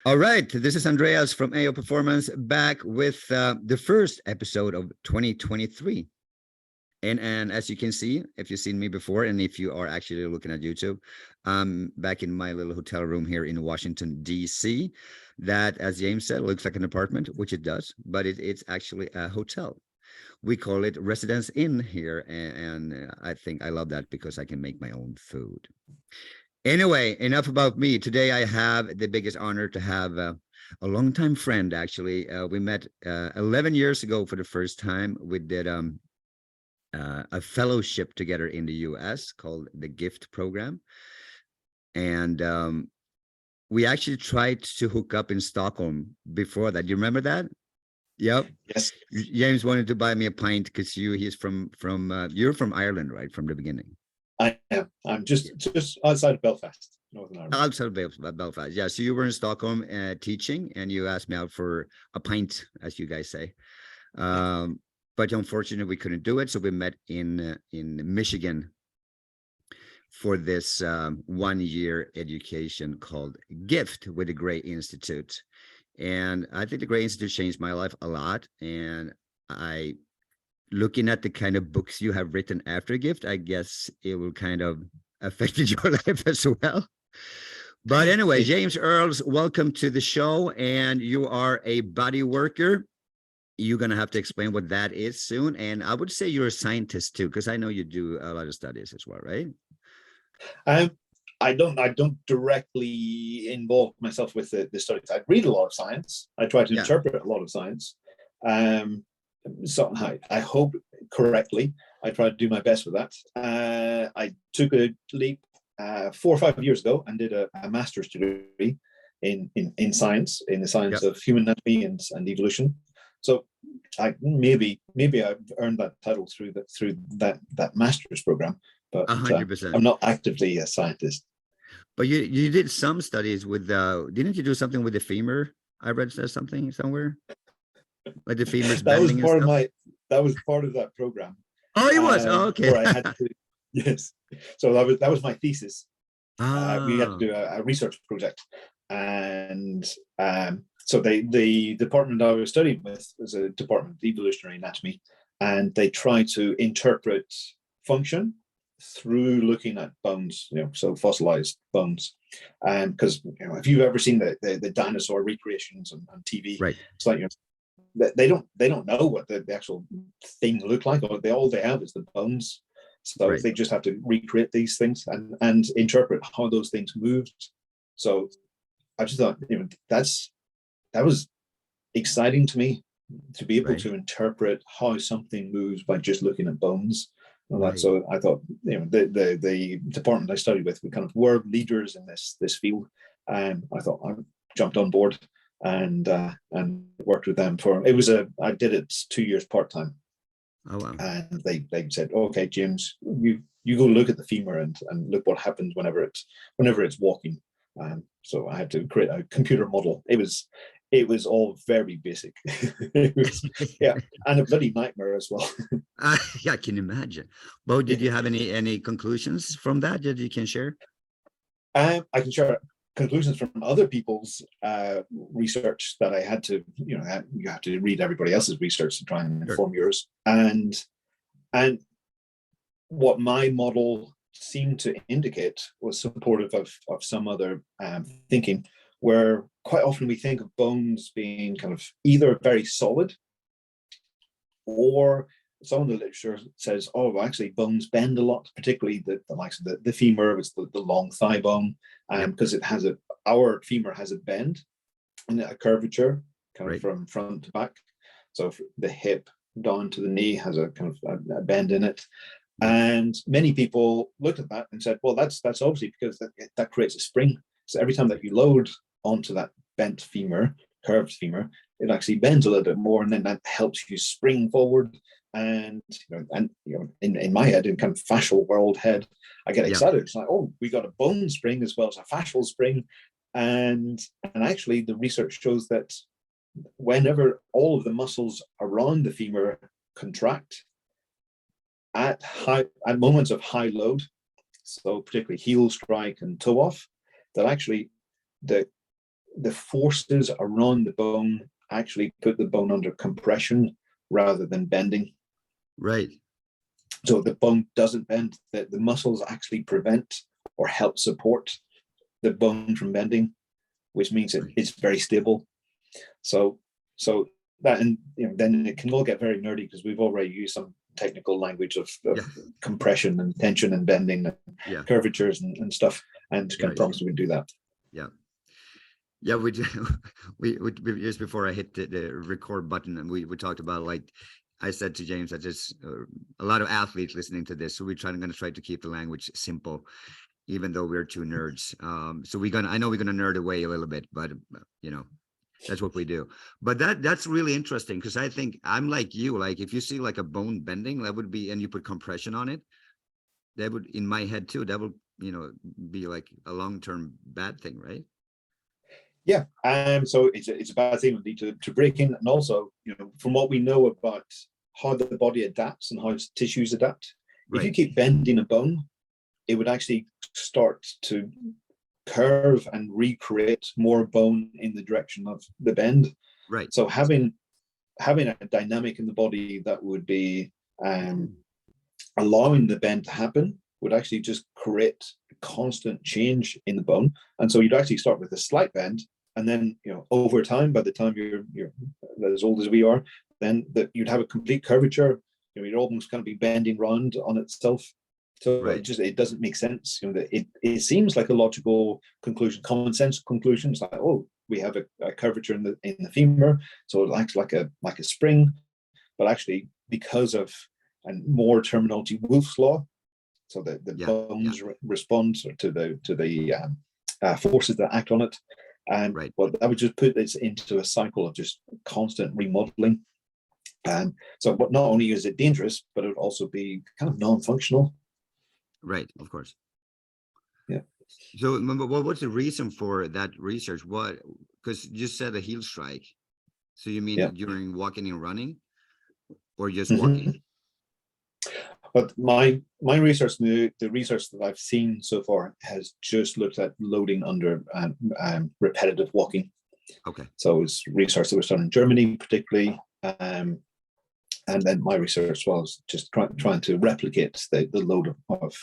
All right, this is Andreas from AO Performance back with the first episode of 2023. And as you can see, if you've seen me before, and if you are actually looking at YouTube, I'm back in my little hotel room here in Washington, D.C. That, as James said, looks like an apartment, which it does, but it's actually a hotel. We call it Residence Inn here, and I think I love that because I can make my own food. Anyway, enough about me. Today I have the biggest honor to have a longtime friend, actually. We met 11 years ago for the first time. We did a fellowship together in the US called the GIFT program. And we actually tried to hook up in Stockholm before that. You remember that? Yep. Yes. James wanted to buy me a pint because he's from you're from Ireland, right? From the beginning. I am. I'm just outside of Belfast, Northern Ireland. Outside of Belfast, yeah. So you were in Stockholm teaching, and you asked me out for a pint, as you guys say. But unfortunately, we couldn't do it. So we met in Michigan for this 1-year education called GIFT with the Gray Institute. And I think the Gray Institute changed my life a lot. And looking at the kind of books you have written after GIFT, I guess it will kind of affected your life as well. But anyway, James Earls, welcome to the show. And you are a body worker. You're going to have to explain what that is soon. And I would say you're a scientist too, because I know you do a lot of studies as well, right? I don't directly involve myself with the studies. I read a lot of science. I try to interpret a lot of science. So I hope correctly. I try to do my best with that. I took a leap 4 or 5 years ago and did a master's degree in science, in the science of human anatomy and evolution. So maybe I've earned that title through that master's program, but 100%. I'm not actively a scientist. But you did some studies with didn't you do something with the femur? I read something somewhere. Like the femur's bending. That was part of that program. Oh, it was. Oh, okay. Where I had to, yes. So that was my thesis. We had to do a research project, and so the department I was studying with was a department of evolutionary anatomy, and they try to interpret function through looking at bones, so fossilized bones. And because if you've ever seen the dinosaur recreations on TV, right, it's like they don't know what the actual thing looked like, or all they have is the bones. So they just have to recreate these things and interpret how those things moved. So I just thought that was exciting to me, to be able to interpret how something moves by just looking at bones. So I thought, the department I studied with, we kind of were leaders in this field, and I thought I jumped on board and worked with them I did it 2 years part-time. Oh wow. And they said, okay, James, you go look at the femur and look what happens whenever it's walking. So I had to create a computer model. It was all very basic. And a bloody nightmare as well. I can imagine. Well, did you have any conclusions from that you can share? I can share conclusions from other people's research that I had to, you have to read everybody else's research to try and inform yours. And what my model seemed to indicate was supportive of some other thinking, where quite often we think of bones being kind of either very solid, or some of the literature says, actually bones bend a lot, particularly the likes of the femur, is the long thigh bone, because our femur has a bend and a curvature kind of from front to back. So the hip down to the knee has a kind of a bend in it. And many people looked at that and said, well, that's obviously because that creates a spring. So every time that you load onto that bent femur, curved femur, it actually bends a little bit more, and then that helps you spring forward. And in my head, in kind of fascial world head, I get excited. It's like, we got a bone spring as well as a fascial spring, and actually the research shows that whenever all of the muscles around the femur contract at moments of high load, so particularly heel strike and toe off, that actually the the forces around the bone actually put the bone under compression rather than bending. Right. So the bone doesn't bend. The muscles actually prevent or help support the bone from bending, which means it's very stable. So that, and then it can all get very nerdy because we've already used some technical language of compression and tension and bending and curvatures and stuff, and can promise we can do that. Yeah, we just before I hit the record button, and we talked about, like I said to James, that there's a lot of athletes listening to this, so we're going to try to keep the language simple, even though we're two nerds. So I know we're gonna nerd away a little bit, but that's what we do. But that's really interesting, because I think I'm like you. Like if you see like a bone bending, that would be, and you put compression on it, that would, in my head too, that would be like a long-term bad thing, right? Yeah, so it's a bad thing we need to break in, and also from what we know about how the body adapts and how tissues adapt, if you keep bending a bone, it would actually start to curve and recreate more bone in the direction of the bend. Right. So having a dynamic in the body that would be allowing the bend to happen would actually just create a constant change in the bone. And so you'd actually start with a slight bend, and then over time, by the time you're as old as we are, then you'd have a complete curvature. You'd almost kind of be bending round on itself. So it doesn't make sense. It seems like a logical conclusion, common sense conclusion. It's like, oh, we have a curvature in the femur, so it acts like a spring. But actually, because of, and more terminology, Wolff's law, so the bones respond to the forces that act on it. And well, I would just put this into a cycle of just constant remodeling. So not only is it dangerous, but it would also be kind of non-functional. Right, of course. Yeah. So, what's the reason for that research? Because you said a heel strike. So you mean during walking and running, or just walking? But my research, the research that I've seen so far, has just looked at loading under repetitive walking. Okay. So it's research that was done in Germany, particularly. And then my research was just trying to replicate the load of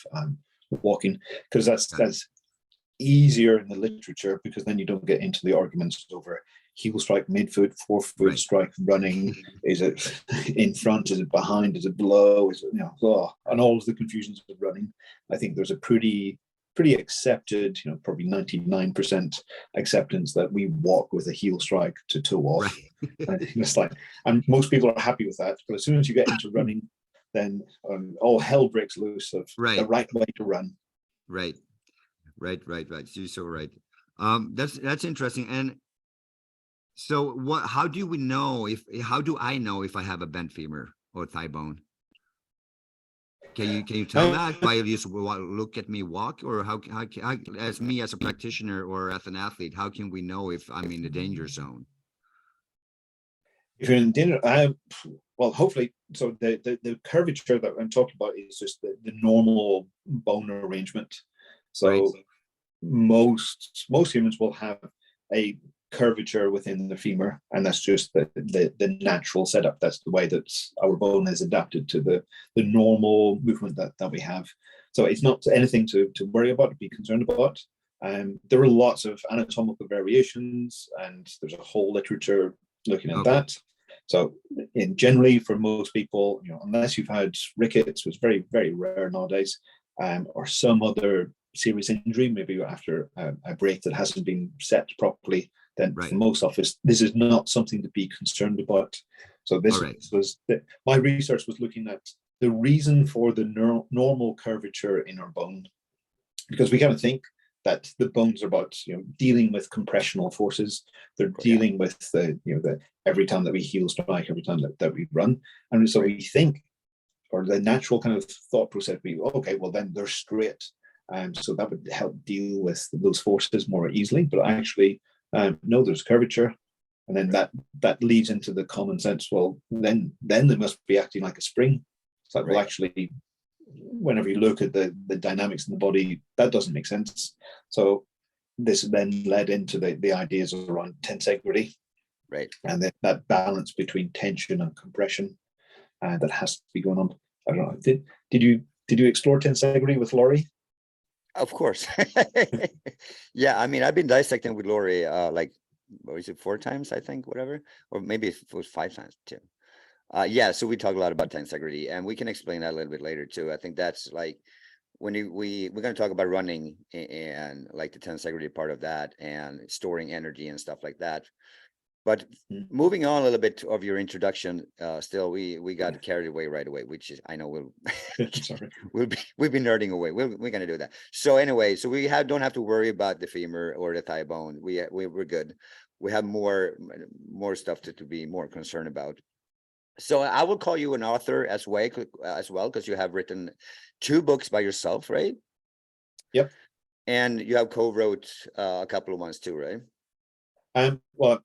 walking, because that's easier in the literature, because then you don't get into the arguments over heel strike, midfoot, forefoot strike, running. Is it in front? Is it behind? Is it below? Is it, and all of the confusions of running. I think there's a pretty accepted, probably 99% acceptance that we walk with a heel strike to toe off. And it's like, and most people are happy with that. But as soon as you get into running, then all hell breaks loose of the right way to run. Right. You're so right. That's interesting. And so how do I know if I have a bent femur or thigh bone? Can you tell that by just look at me walk, or how as me as a practitioner or as an athlete, how can we know if I'm in the danger zone? If you're in danger, well, hopefully. So the curvature that I'm talking about is just the normal bone arrangement. So most humans will have a curvature within the femur, and that's just the natural setup. That's the way that our bone is adapted to the normal movement that we have. So it's not anything to worry about, to be concerned about. There are lots of anatomical variations, and there's a whole literature looking at that. So generally for most people, unless you've had rickets, which is very, very rare nowadays, or some other serious injury, maybe after a break that hasn't been set properly, then for most of us, this is not something to be concerned about. So this was my research was looking at the reason for the normal curvature in our bone, because we kind of think that the bones are about dealing with compressional forces. They're dealing with the every time that we heel strike, every time that we run, and so we think, or the natural kind of thought process be, okay, well then they're straight, so that would help deal with those forces more easily. But actually, no, there's curvature, and then that leads into the common sense. Well, then they must be acting like a spring. It's like, well, actually, whenever you look at the dynamics in the body, that doesn't make sense. So this then led into the ideas around tensegrity, Right. and that balance between tension and compression that has to be going on. I don't know. Did you explore tensegrity with Laurie? Of course. Yeah, I mean, I've been dissecting with Lori like, what was it, 4 times, I think, whatever, or maybe it was 5 times too. Yeah, so we talk a lot about tensegrity, and we can explain that a little bit later too. I think that's like when we're going to talk about running and like the tensegrity part of that and storing energy and stuff like that. But moving on a little bit of your introduction, still we got carried away right away, which is, I know we'll Sorry. we've been nerding away. We're gonna do that. So anyway, so we don't have to worry about the femur or the thigh bone. We're good. We have more stuff to be more concerned about. So I will call you an author as well, because you have written 2 books by yourself, right? Yep. And you have co-wrote a couple of ones too, right? Well,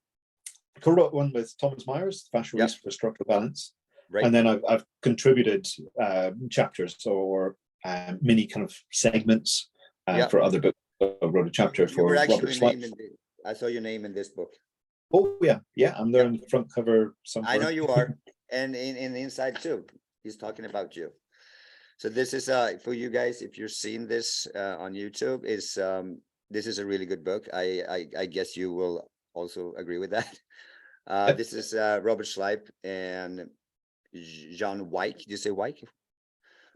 I co-wrote one with Thomas Myers, Fascia Yep. for Structural Balance. Right. And then I've contributed chapters or mini kind of segments Yep. for other books. I wrote a chapter You were for actually Robert Slipe. I saw your name in this book. Oh yeah, I'm there on the front cover somewhere. I know you are, and in the inside too. He's talking about you. So this is for you guys, if you're seeing this on YouTube, is this is a really good book. I guess you will also agree with that. Yep. This is Robert Slipe and John Wyke. Did you say Wyke?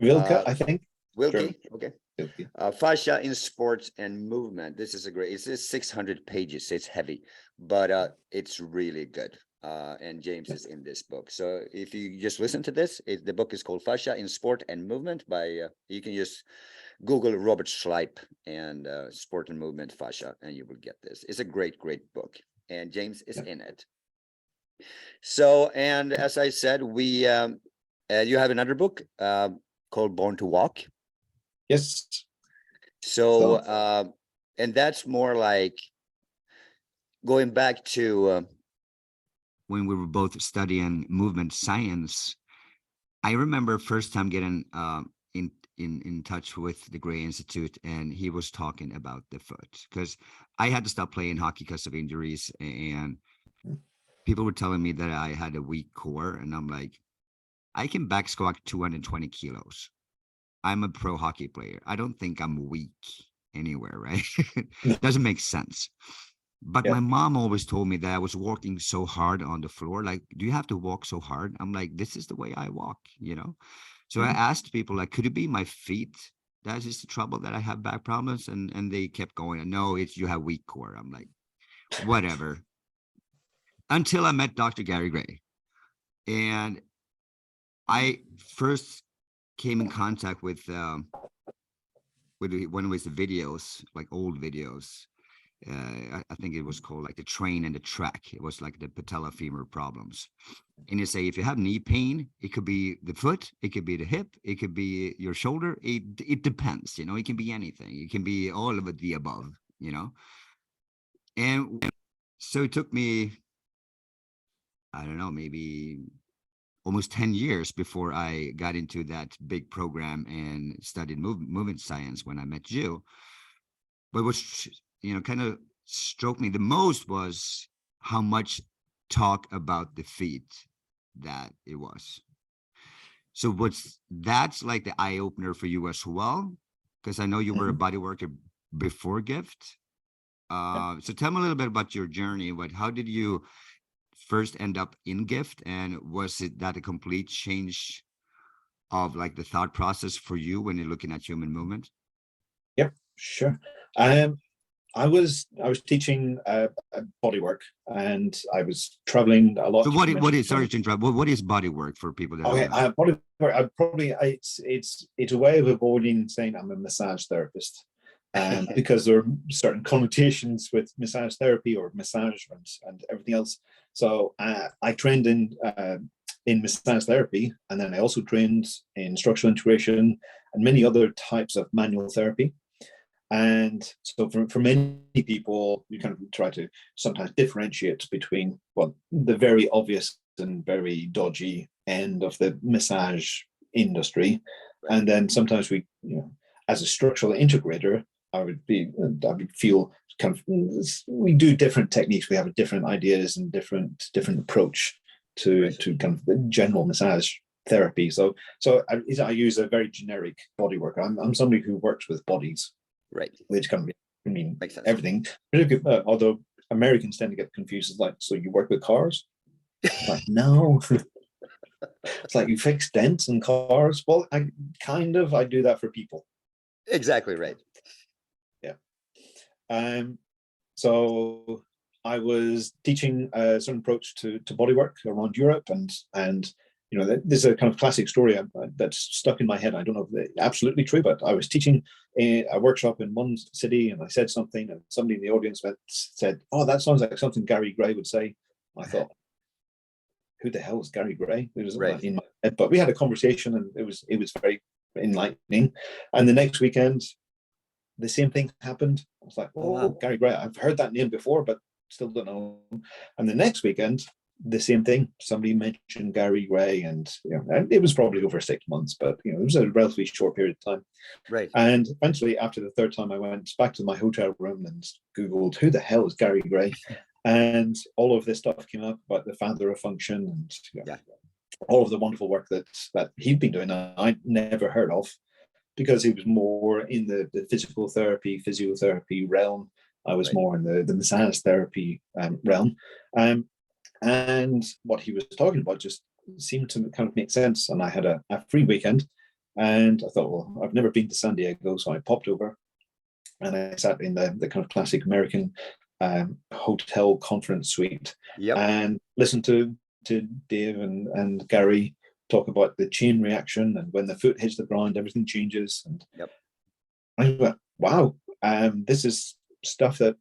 Wilke, I think. Wilke. Okay. Wilke. Fascia in Sports and Movement. This is a great. It's 600 pages. So it's heavy, but it's really good. And James is in this book. So if you just listen to this, the book is called Fascia in Sport and Movement by, you can just Google Robert Slipe and Sport and Movement Fascia, and you will get this. It's a great, great book. And James is in it. So, and as I said, you have another book called Born to Walk. Yes. So, and that's more like going back to when we were both studying movement science. I remember first time getting in touch with the Gray Institute, and he was talking about the foot, because I had to stop playing hockey because of injuries, and people were telling me that I had a weak core, and I'm like, I can back squat 220 kilos. I'm a pro hockey player. I don't think I'm weak anywhere, right? Doesn't make sense. But my mom always told me that I was walking so hard on the floor. Like, do you have to walk so hard? I'm like, this is the way I walk, you know? So I asked people, like, could it be my feet? That is the trouble, that I have back problems. And they kept going, no, it's you have weak core. I'm like, whatever. Until I met Dr. Gary Gray. And I first came in contact with one of his videos, like old videos. I think it was called like the train and the track. It was like the patella femur problems. And you say, if you have knee pain, it could be the foot, it could be the hip, it could be your shoulder. It depends, you know, it can be anything. It can be all of it, the above, you know? And so it took me, I don't know, maybe almost 10 years before I got into that big program and studied movement science when I met you. But what's, you know, kind of struck me the most was how much talk about the feet that it was. So that's like the eye opener for you as well? Because I know you were a body worker before Gift. So tell me a little bit about your journey. How did you first end up in Gift, and was it that a complete change of like the thought process for you when you're looking at human movement? Yep, sure. I was teaching body work, and I was traveling a lot. So what is, sorry to interrupt, what is body work for people that okay, body work, it's a way of avoiding saying I'm a massage therapist, because there are certain connotations with massage therapy or massage and everything else. So I trained in massage therapy, and then I also trained in structural integration and many other types of manual therapy. And so for many people, you kind of try to sometimes differentiate between, well, the very obvious and very dodgy end of the massage industry. And then sometimes we, you know, as a structural integrator, I would feel we do different techniques. We have different ideas and different approach to kind of the general massage therapy. So I use a very generic body worker. I'm somebody who works with bodies, Right. which can mean Makes sense. everything. Although Americans tend to get confused. It's like, so you work with cars? It's like, no. It's like, you fix dents in cars. Well, I do that for people. Exactly right. Yeah. So I was teaching a certain approach to bodywork around Europe, and this is a kind of classic story that's stuck in my head. I don't know if it's absolutely true, but I was teaching a workshop in one city, and I said something, and somebody in the audience said, "Oh, that sounds like something Gary Gray would say." I thought, who the hell is Gary Gray? It was in my head, but we had a conversation, and it was very enlightening. And the next weekend, the same thing happened. I was like, "Oh, wow. Gary Gray! I've heard that name before, but still don't know." And the next weekend, the same thing. Somebody mentioned Gary Gray, and it was probably over 6 months, but it was a relatively short period of time. Right. And eventually, after the third time, I went back to my hotel room and Googled, who the hell is Gary Gray? And all of this stuff came up about the father of function, and all of the wonderful work that he'd been doing. I'd never heard of, because he was more in the physical therapy, physiotherapy realm. I was more in the massage therapy realm. And what he was talking about just seemed to kind of make sense. And I had a free weekend, and I thought, well, I've never been to San Diego, so I popped over, and I sat in the kind of classic American hotel conference suite, and listened to Dave and Gary talk about the chain reaction, and when the foot hits the ground, everything changes. And I went, wow, this is stuff that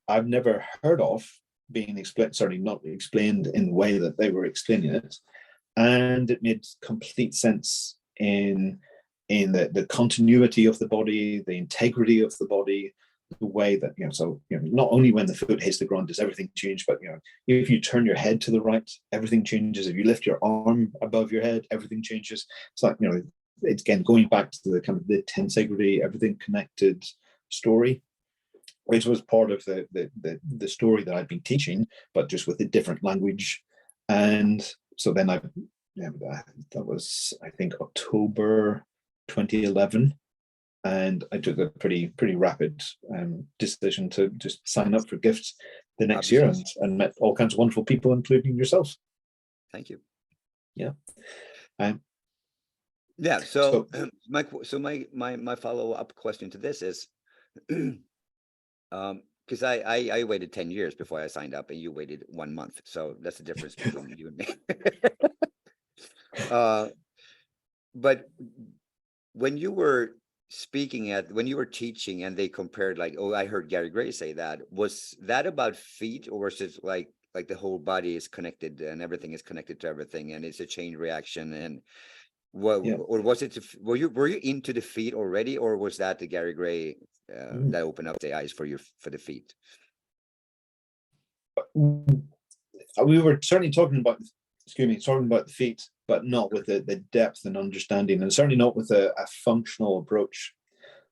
I've never heard of being explained, certainly not explained in the way that they were explaining it. And it made complete sense in the continuity of the body, the integrity of the body, the way that, not only when the foot hits the ground does everything change, but, if you turn your head to the right, everything changes. If you lift your arm above your head, everything changes. It's like, it's again, going back to the kind of the tensegrity, everything connected story, which was part of the story that I'd been teaching, but just with a different language. And so then that was, I think, October 2011. And I took a pretty rapid decision to just sign up for gifts the next year, and met all kinds of wonderful people, including yourself. Thank you. Yeah. So my follow-up question to this is, because I waited 10 years before I signed up, and you waited 1 month. So that's the difference between you and me. But when you were when you were teaching, and they compared, like, oh, I heard Gary Gray say that, was that about feet, or was it like the whole body is connected and everything is connected to everything, and it's a chain reaction? And or was it, were you into the feet already, or was that the Gary Gray that opened up the eyes for the feet? We were certainly talking about the feet, but not with the depth and understanding, and certainly not with a functional approach.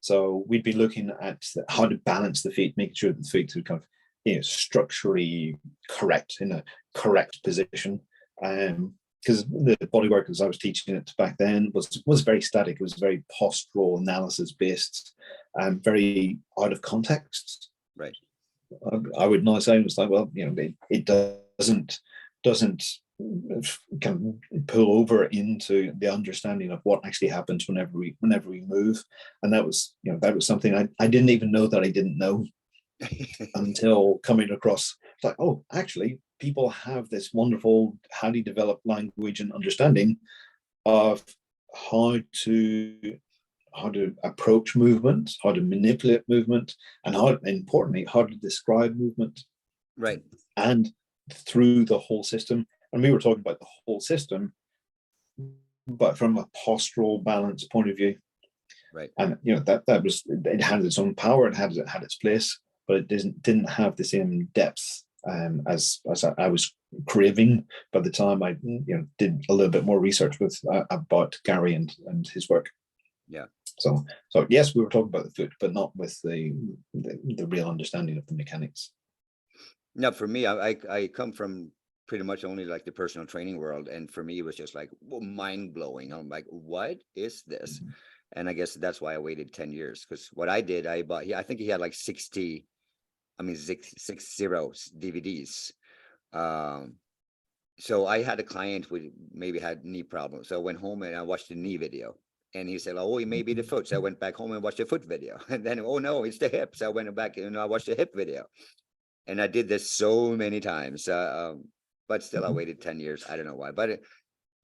So we'd be looking at how to balance the feet, making sure that the feet are kind of structurally correct, in a correct position. Because the bodywork, as I was teaching it back then, was very static. It was very postural analysis based, and very out of context. Right. I would not say, it was like, well, it doesn't kind of pull over into the understanding of what actually happens whenever we move. And that was something I didn't even know that I didn't know until coming across. It's like, oh, actually, people have this wonderful, highly developed language and understanding of how to approach movement, how to manipulate movement, and importantly, how to describe movement. Right. And through the whole system. And we were talking about the whole system, but from a postural balance point of view. Right. And it had its own power, it had its place, but it didn't have the same depth as I was craving by the time I did a little bit more research about Gary and his work. Yeah. So yes, we were talking about the foot, but not with the real understanding of the mechanics. No, for me, I come from pretty much only like the personal training world, and for me, it was just like mind blowing. I'm like, what is this? Mhm. And I guess that's why I waited 10 years, because what I did, I bought. I think he had like 60. I mean, six zeros DVDs. Um, so I had a client who maybe had knee problems. So I went home and I watched the knee video. And he said, oh, it may be the foot. So I went back home and watched the foot video. And then, oh no, it's the hip. So I went back and I watched the hip video. And I did this so many times. But still, I Mhm. waited 10 years. I don't know why. But it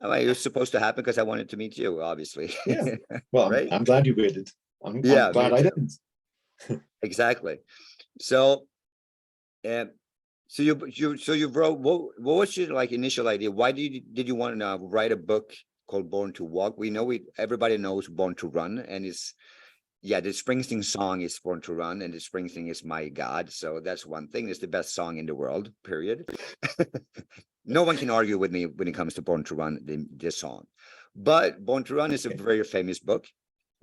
was supposed to happen because I wanted to meet you, obviously. Yeah. Well, Right? I'm glad you waited. I'm Yeah, me glad I too. didn't. Exactly. So, um, so you wrote, what was your like initial idea? Why did you want to write a book called Born to Walk? We know everybody knows Born to Run, and it's yeah, the Springsteen song is Born to Run, and the Springsteen is My God. So that's one thing. It's the best song in the world, period. No one can argue with me when it comes to Born to Run, this song. But Born to Run is a Okay. very famous book,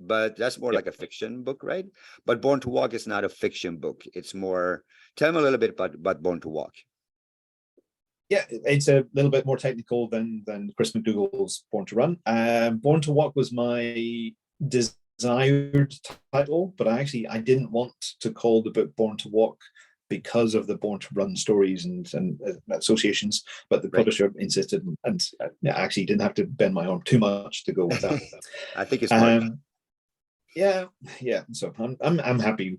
but that's more Yep. like a fiction book, right? But Born to Walk is not a fiction book. It's more, tell me a little bit about Born to Walk. Yeah, it's a little bit more technical than Chris McDougall's Born to Run. Born to Walk was my desired title, but I didn't want to call the book Born to Walk because of the Born to Run stories and associations. But the Right. publisher insisted, and I actually didn't have to bend my arm too much to go with that. I think it's smart. Yeah. So I'm happy,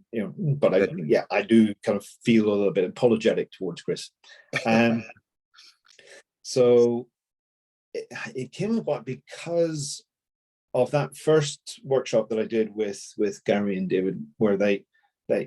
but Good. I do kind of feel a little bit apologetic towards Chris. So it came about because of that first workshop that I did with Gary and David, where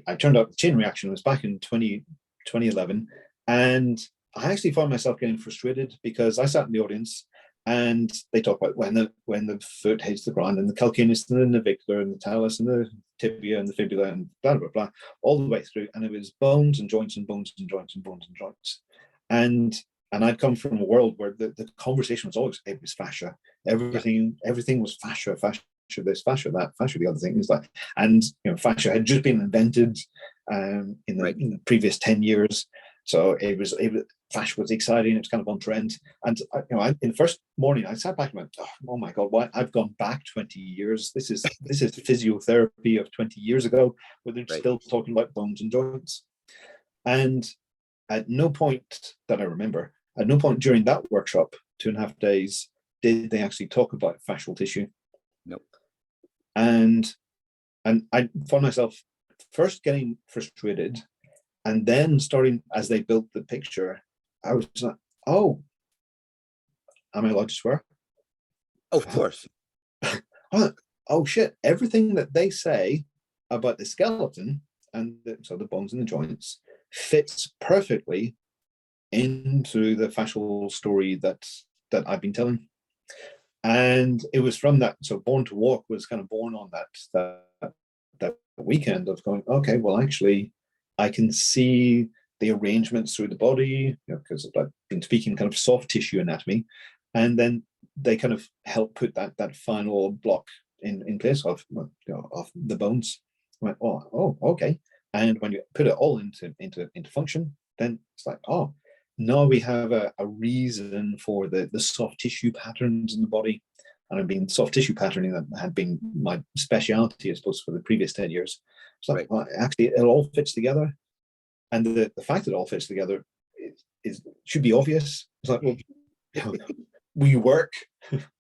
I turned up. Chain Reaction was back in 2011, and I actually found myself getting frustrated because I sat in the audience and they talk about when the foot hits the ground and the calcaneus and the navicular and the talus and the tibia and the fibula and blah blah blah all the way through, and it was bones and joints and bones and joints and bones and joints, and I'd come from a world where the conversation was always, it was fascia. Everything was fascia, this, fascia that, fascia the other thing. Is like, and fascia had just been invented in the previous 10 years. So it was fascia was exciting. It was kind of on trend. And in the first morning, I sat back and went, "Oh my God, why I've gone back 20 years. This is physiotherapy of 20 years ago, where they're still talking about bones and joints." And at no point that I remember, at no point during that workshop, 2.5 days, did they actually talk about fascial tissue. Nope. And I found myself first getting frustrated, and then starting, as they built the picture, I was like, oh, am I allowed to swear? Of course. Oh shit, everything that they say about the skeleton and so the bones and the joints fits perfectly into the fascial story that I've been telling. And it was from that. So Born to Walk was kind of born on that weekend of going, okay, well, actually, I can see the arrangements through the body, because I've been speaking kind of soft tissue anatomy, and then they kind of help put that final block in place of the bones. I went, oh, okay. And when you put it all into function, then it's like, oh, now we have a reason for the soft tissue patterns in the body. And I've been soft tissue patterning that had been my specialty, I suppose, for the previous 10 years. So well, actually, it all fits together. And the fact that it all fits together should be obvious. It's like, well, we work.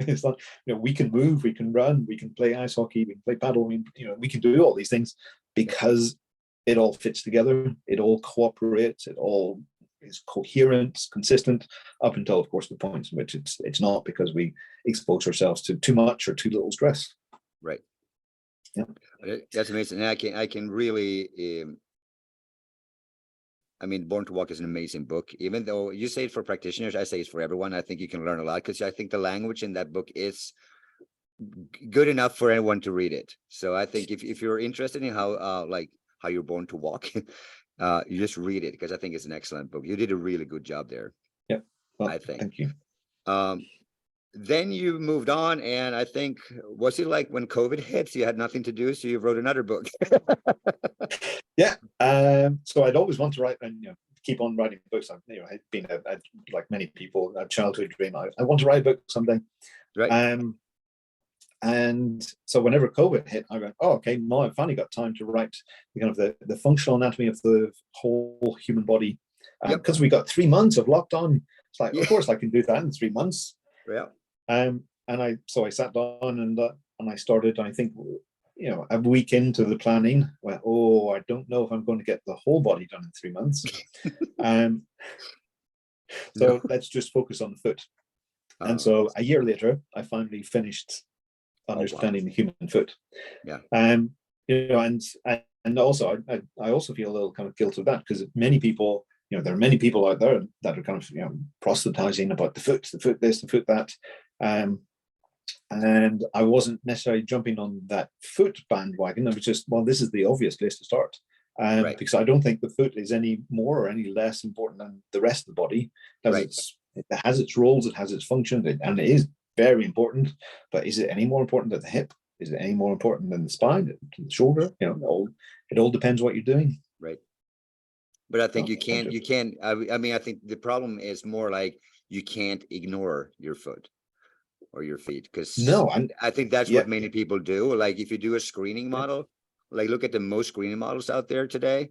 It's like, we can move, we can run, we can play ice hockey, we can play paddle, we can do all these things because it all fits together. It all cooperates. It all is coherent, consistent, up until, of course, the points in which it's not, because we expose ourselves to too much or too little stress. Right. Yeah, that's amazing. And I can really, I mean, Born to Walk is an amazing book. Even though you say it for practitioners, I say it's for everyone. I think you can learn a lot, because I think the language in that book is good enough for anyone to read it. So I think if you're interested in how you're born to walk, you just read it, because I think it's an excellent book. You did a really good job there. yeah. Well, I think. thank you. then you moved on, and I think, was it like when COVID hit, you had nothing to do, so you wrote another book? Yeah. So I'd always want to write and keep on writing books. I'd been like many people, a childhood dream. I want to write a book someday. Right. And so whenever COVID hit, I went, oh, okay, now I've finally got time to write the kind of the functional anatomy of the whole human body. Because we got 3 months of lockdown. It's like, of course I can do that in 3 months. Yeah. And I sat down and I started, I think, a week into the planning, went, oh, I don't know if I'm going to get the whole body done in 3 months. So let's just focus on the foot. And so a year later, I finally finished understanding the human foot. Yeah. And also I also feel a little kind of guilt of that, because many people, there are many people out there that are kind of proselytizing about the foot this, the foot that. And I wasn't necessarily jumping on that foot bandwagon. I was just, well, this is the obvious place to start. Right. Because I don't think the foot is any more or any less important than the rest of the body. It has its roles, it has its function, and it is very important. But is it any more important than the hip? Is it any more important than the spine, the shoulder? It all depends what you're doing. Right. But I think you can't. I mean, I think the problem is more like you can't ignore your foot or your feet, because I think that's what many people do. Like if you do a screening model, like look at the most screening models out there today.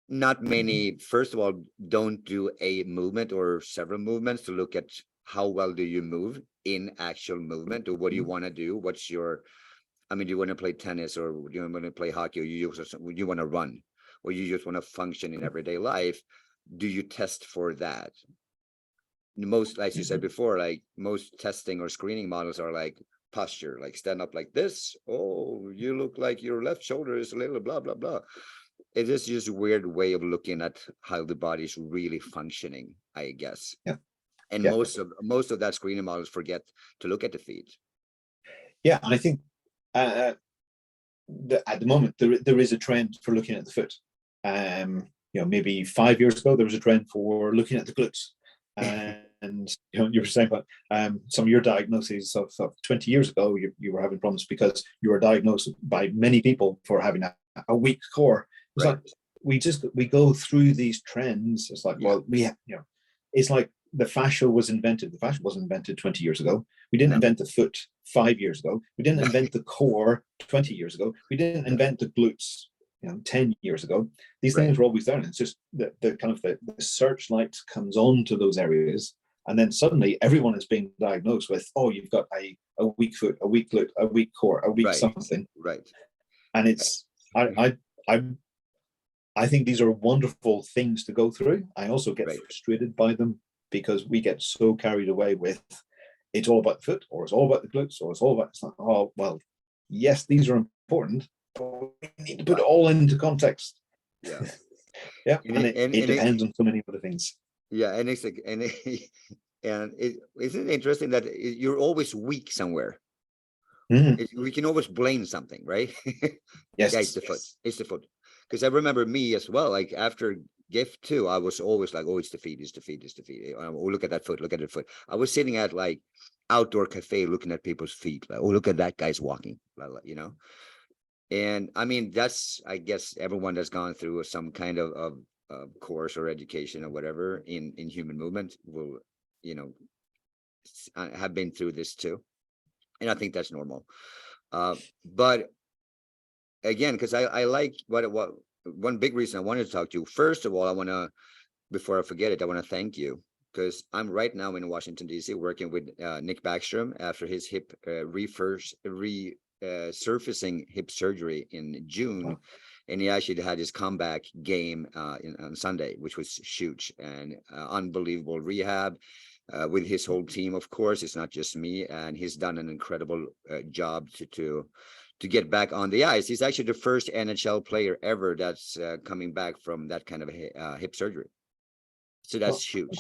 Not many, first of all, don't do a movement or several movements to look at how well do you move in actual movement, or what do you want to do? What's your, I mean, do you want to play tennis, or do you want to play hockey, or you want to run, or you just want to function in everyday life? Do you test for that? Most, like you said before, like most testing or screening models are like posture, like stand up like this. Oh, you look like your left shoulder is a little blah, blah, blah. It is just a weird way of looking at how the body is really functioning, I guess. Yeah. And most of that screening models forget to look at the feet. Yeah, and I think at the moment there is a trend for looking at the foot. Maybe 5 years ago there was a trend for looking at the glutes. And you were saying about some of your diagnoses of 20 years ago, you were having problems because you were diagnosed by many people for having a weak core. It's like we go through these trends. It's like, well, it's like the fascia was invented. The fascia wasn't invented 20 years ago. We didn't invent the foot 5 years ago. We didn't invent the core 20 years ago. We didn't invent the glutes 10 years ago. These things were always there. And it's just the kind of the searchlight comes on to those areas. And then suddenly everyone is being diagnosed with, oh, you've got a weak foot, a weak glute, a weak core, a weak something. Right. And it's, I think these are wonderful things to go through. I also get frustrated by them because we get so carried away with it's all about the foot, or it's all about the glutes, or it's all about, it's like, oh, well, yes, these are important, but we need to put it all into context. Yeah. Yeah. And it depends on so many other things. Yeah. And it's like, and isn't it interesting that you're always weak somewhere? We can always blame something, right? Yes. Yeah, it's the foot. It's the foot. Because I remember me as well, like after gift 2, I was always like, oh, it's the feet, it's the feet, it's the feet. Oh, look at that foot, look at the foot. I was sitting at like outdoor cafe looking at people's feet, like, oh, look at that guy's walking, And I mean, that's, I guess, everyone that's gone through some kind of course or education or whatever in human movement will, have been through this too. And I think that's normal. But again, because I like what one big reason I wanted to talk to you. First of all, I want to, before I forget it, I want to thank you, because I'm right now in Washington, D.C. working with Nick Backstrom after his hip resurfacing hip surgery in June. And he actually had his comeback game on Sunday, which was huge and unbelievable rehab with his whole team. Of course, it's not just me, and he's done an incredible job to get back on the ice. He's actually the first NHL player ever that's coming back from that kind of hip surgery. So that's huge.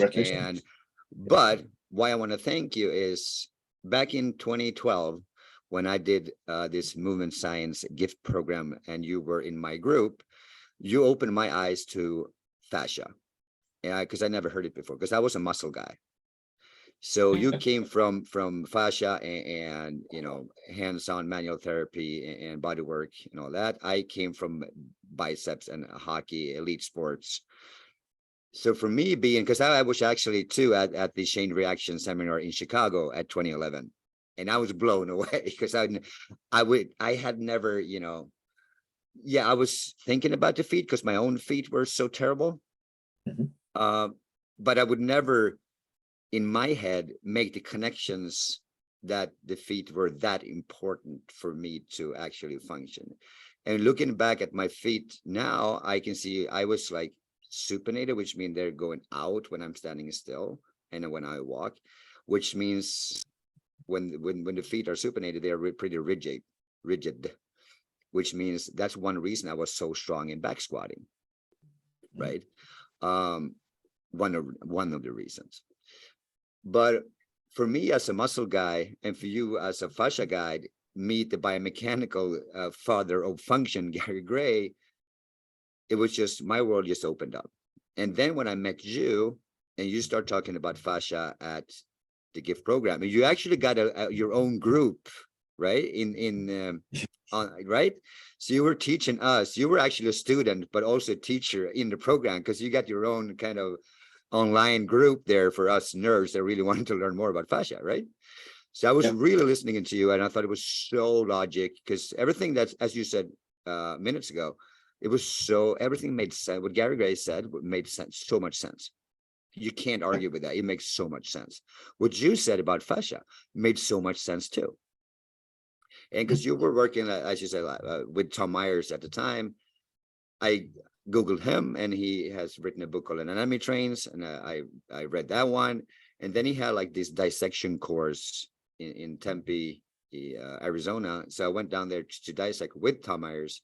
But why I want to thank you is back in 2012, when I did this movement science gift program and you were in my group, you opened my eyes to fascia. Yeah, because I never heard it before, because I was a muscle guy. So you came from fascia and hands-on manual therapy and body work and all that. I came from biceps and hockey, elite sports. So for me being, because I was actually too at the Chain Reaction seminar in Chicago at 2011, and I was blown away because I had never, yeah, I was thinking about the feet because my own feet were so terrible. Mhm. But I would never in my head make the connections that the feet were that important for me to actually function. And looking back at my feet now, I can see I was like supinated, which means they're going out when I'm standing still and when I walk, which means when the feet are supinated, they're pretty rigid, which means that's one reason I was so strong in back squatting, right? Um, one of the reasons. But for me as a muscle guy, and for you as a fascia guy, meet the biomechanical father of function, Gary Gray, it was just my world just opened up. And then when I met you, and you start talking about fascia at the gift program, and you actually got your own group, right? Right. So you were teaching us. You were actually a student, but also a teacher in the program because you got your own kind of online group there for us nerds that really wanted to learn more about fascia, right? So I was Yeah. really listening to you, and I thought it was so logic because everything that's, as you said minutes ago, it was so everything made sense. What Gary Gray said made sense, so much sense. You can't argue with that. It makes so much sense. What you said about fascia made so much sense too. And because you were working, as you said, with Tom Myers at the time, I Googled him and he has written a book called Anatomy Trains. And I read that one. And then he had like this dissection course in Tempe, Arizona. So I went down there to dissect with Tom Myers.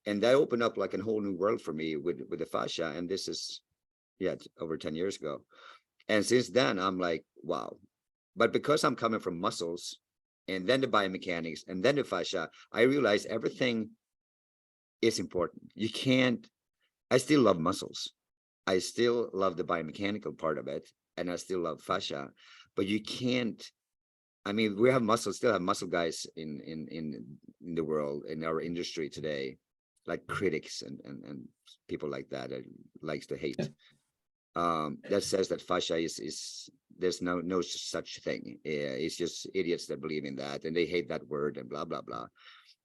And that opened up like a whole new world for me with the fascia. And this is, yeah, over 10 years ago. And since then, I'm like, wow. But because I'm coming from muscles and then the biomechanics and then the fascia, I realized everything is important. You can't, I still love muscles. I still love the biomechanical part of it. And I still love fascia, but you can't, I mean, we have muscles, still have muscle guys in the world, in our industry today, like critics and people like that likes to hate. That says that fascia is there's no such thing. It's just idiots that believe in that and they hate that word and blah blah blah.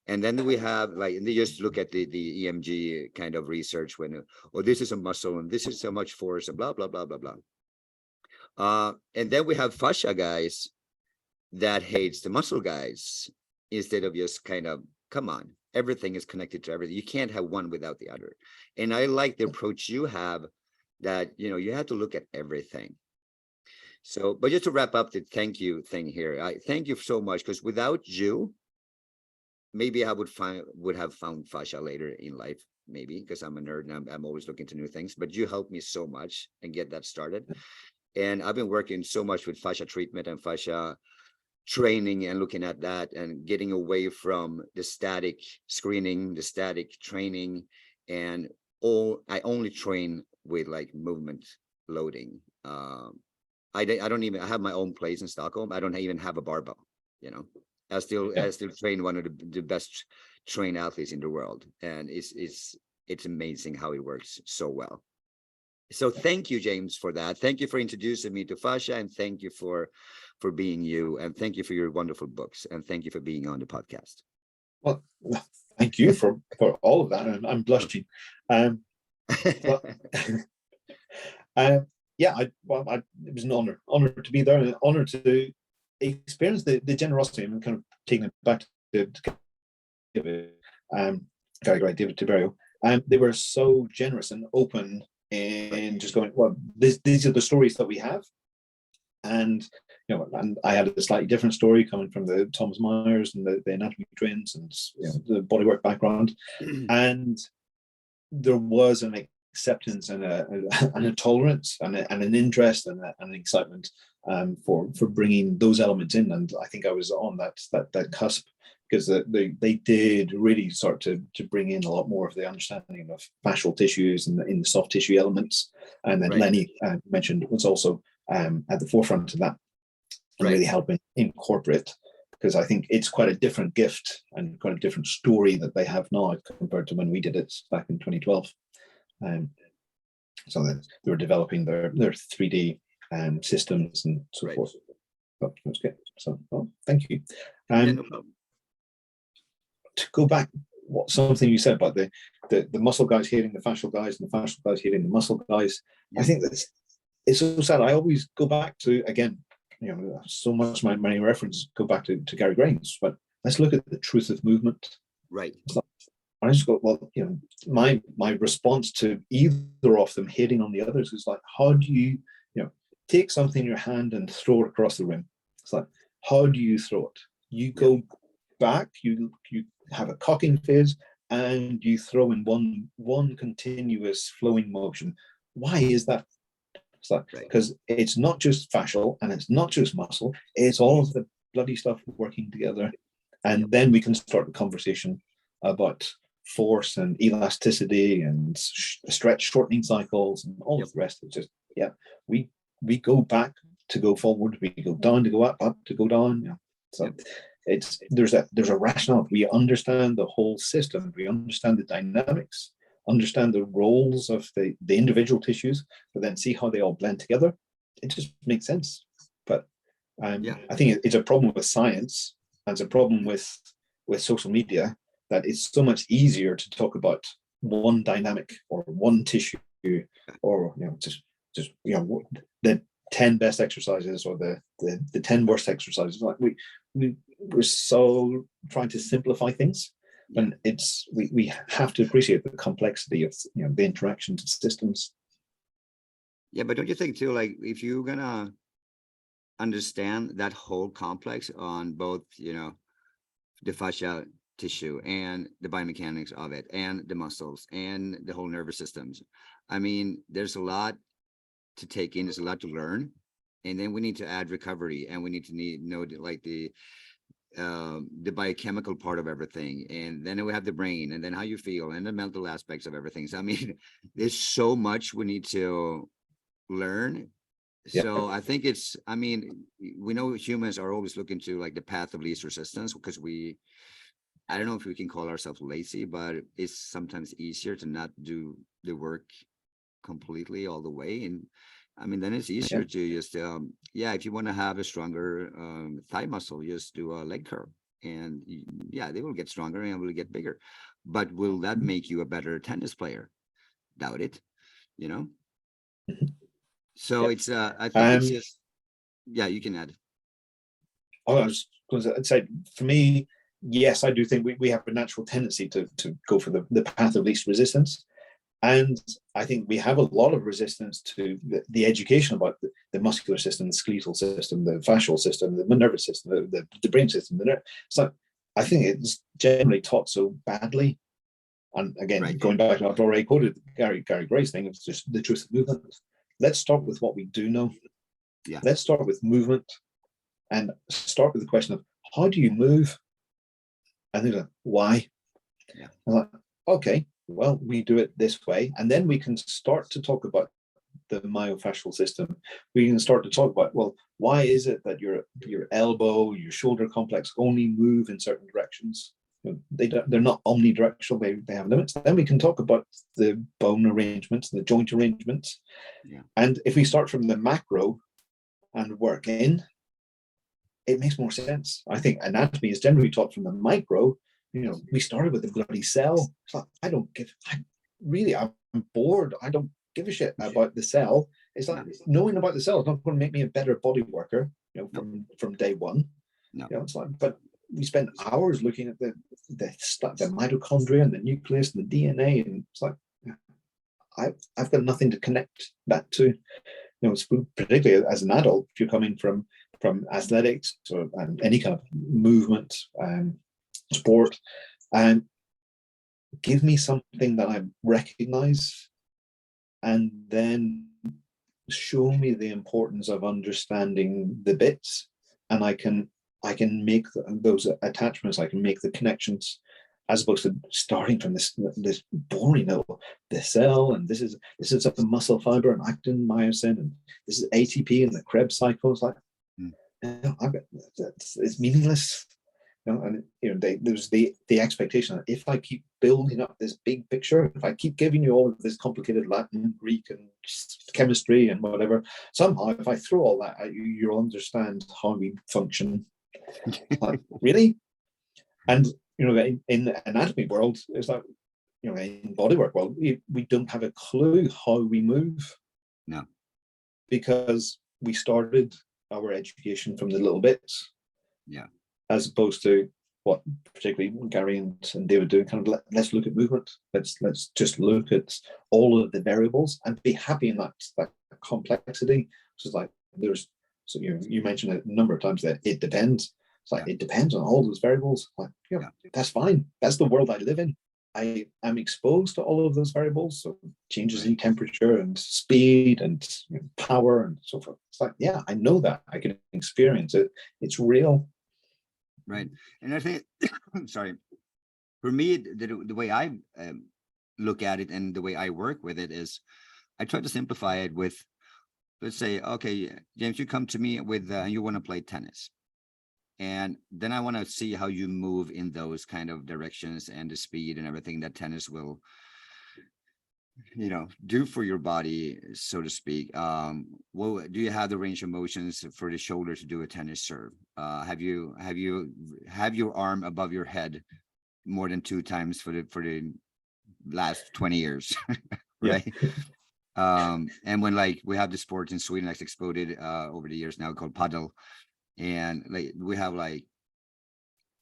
And then we have like, and they just look at the EMG kind of research when, oh, this is a muscle and this is so much force and blah blah blah blah blah. And then we have fascia guys that hates the muscle guys instead of just kind of, come on, everything is connected to everything. You can't have one without the other. And I like the approach you have that, you have to look at everything. So, but just to wrap up the thank you thing here, I thank you so much because without you, maybe I would have found fascia later in life, maybe because I'm a nerd and I'm always looking to new things. But you helped me so much and get that started. And I've been working so much with fascia treatment and fascia training and looking at that and getting away from the static screening, the static training, and I only train with like movement loading. I don't even, I have my own place in Stockholm. I don't even have a barbell, you know. I still train one of the best trained athletes in the world, and it's amazing how it works so well. So thank you, James, for that. Thank you for introducing me to fascia, and thank you for being you, and thank you for your wonderful books, and thank you for being on the podcast. Well, thank you for all of that. I'm blushing. But yeah, it was an honor to be there, and an honor to experience the generosity and kind of taking it back to David, David Tiberio. They were so generous and open in just going, well, these are the stories that we have. And and I had a slightly different story coming from the Thomas Myers and the anatomy twins and the bodywork background. And there was an acceptance and a tolerance and an interest and an excitement for bringing those elements in. And I think I was on that cusp, because they did really start to bring in a lot more of the understanding of fascial tissues and in the soft tissue elements. And then Lenny mentioned was also at the forefront of that. and really helping incorporate, because I think it's quite a different gift and quite a different story that they have now compared to when we did it back in 2012. So that they were developing their 3D systems and so forth. Oh, that's good. So, thank you. No problem. To go back, something you said about the muscle guys hitting the fascial guys and the fascial guys hitting the muscle guys. I think that it's so sad. I always go back to, again, so much my references go back to Gary Grains, but let's look at the truth of movement. Right. I just go, well, my response to either of them hitting on the others is like, how do you, take something in your hand and throw it across the room? It's like, how do you throw it? You go back, you have a cocking phase, and you throw in one continuous flowing motion. Why is that? It's like, because it's not just fascial and it's not just muscle, it's all of the bloody stuff working together. And then we can start the conversation about force and elasticity and stretch shortening cycles and all of the rest. It's just, we go back to go forward, we go down to go up to go down. So there's a rationale. We understand the whole system, we understand the dynamics, understand the roles of the individual tissues, but then see how they all blend together. It just makes sense. But I think it's a problem with science, and it's a problem with social media, that it's so much easier to talk about one dynamic or one tissue, or just the 10 best exercises or the 10 worst exercises. Like we're so trying to simplify things, and we have to appreciate the complexity of the interactions of systems. Yeah, but don't you think too, like, if you're gonna understand that whole complex on both, the fascia tissue and the biomechanics of it and the muscles and the whole nervous systems, I mean, there's a lot to take in, there's a lot to learn, and then we need to add recovery, and we need to know like the biochemical part of everything, and then we have the brain, and then how you feel, and the mental aspects of everything. So I mean, there's so much we need to learn. So I think we know humans are always looking to like the path of least resistance, because I don't know if we can call ourselves lazy, but it's sometimes easier to not do the work completely all the way. And I mean, then it's easier to just if you want to have a stronger thigh muscle, just do a leg curl, and they will get stronger and will get bigger. But will that make you a better tennis player? Doubt it. So it's I think it's just you can add. I was going to say, for me, yes, I do think we have a natural tendency to go for the path of least resistance. And I think we have a lot of resistance to the education about the muscular system, the skeletal system, the fascial system, the nervous system, the brain system. So I think it's generally taught so badly. And again, going back to what I've already quoted, Gary Gray's thing, it's just the truth of movement. Let's start with what we do know. Let's start with movement, and start with the question of, how do you move? And they're like, why? I'm like, okay, well, we do it this way. And then we can start to talk about the myofascial system. We can start to talk about, well, why is it that your elbow, your shoulder complex only move in certain directions? They're not omnidirectional, they have limits. Then we can talk about the bone arrangements, the joint arrangements. And if we start from the macro and work in, it makes more sense. I think anatomy is generally taught from the micro. We started with the bloody cell. So I'm bored. I don't give a shit about the cell. It's like, knowing about the cell is not going to make me a better body worker, from day one. It's like, but we spend hours looking at the mitochondria and the nucleus and the DNA, and it's like, I've got nothing to connect that to. Particularly as an adult, if you're coming from athletics or any kind of movement, sport, and give me something that I recognize, and then show me the importance of understanding the bits, and I can make those attachments, I can make the connections, as opposed to starting from this boring, the cell, and this is a muscle fiber and actin, myosin, and this is ATP and the Krebs cycle. It's like, it's meaningless. And there's the expectation that if I keep building up this big picture, if I keep giving you all of this complicated Latin, Greek, and chemistry and whatever, somehow if I throw all that at you, you'll understand how we function. Like, really? And in the anatomy world, it's like, in bodywork world, we don't have a clue how we move. No. Because we started our education from the little bits. Yeah. As opposed to what particularly Gary and David do, kind of let's look at movement. Let's just look at all of the variables and be happy in that complexity. So it's like so you mentioned it a number of times that it depends. It's like it depends on all those variables. Like, that's fine. That's the world I live in. I am exposed to all of those variables, so changes in temperature and speed and power and so forth. It's like, I know that. I can experience it. It's real. Right. And I think, sorry, for me, the way I look at it and the way I work with it is I try to simplify it with, let's say, okay, James, you come to me with, you want to play tennis. And then I want to see how you move in those kind of directions and the speed and everything that tennis will, do for your body, so to speak. Well, do you have the range of motions for the shoulder to do a tennis serve? Have you your arm above your head more than 2 times for the last 20 years, right? And when we have the sport in Sweden that's exploded over the years now called paddle, and we have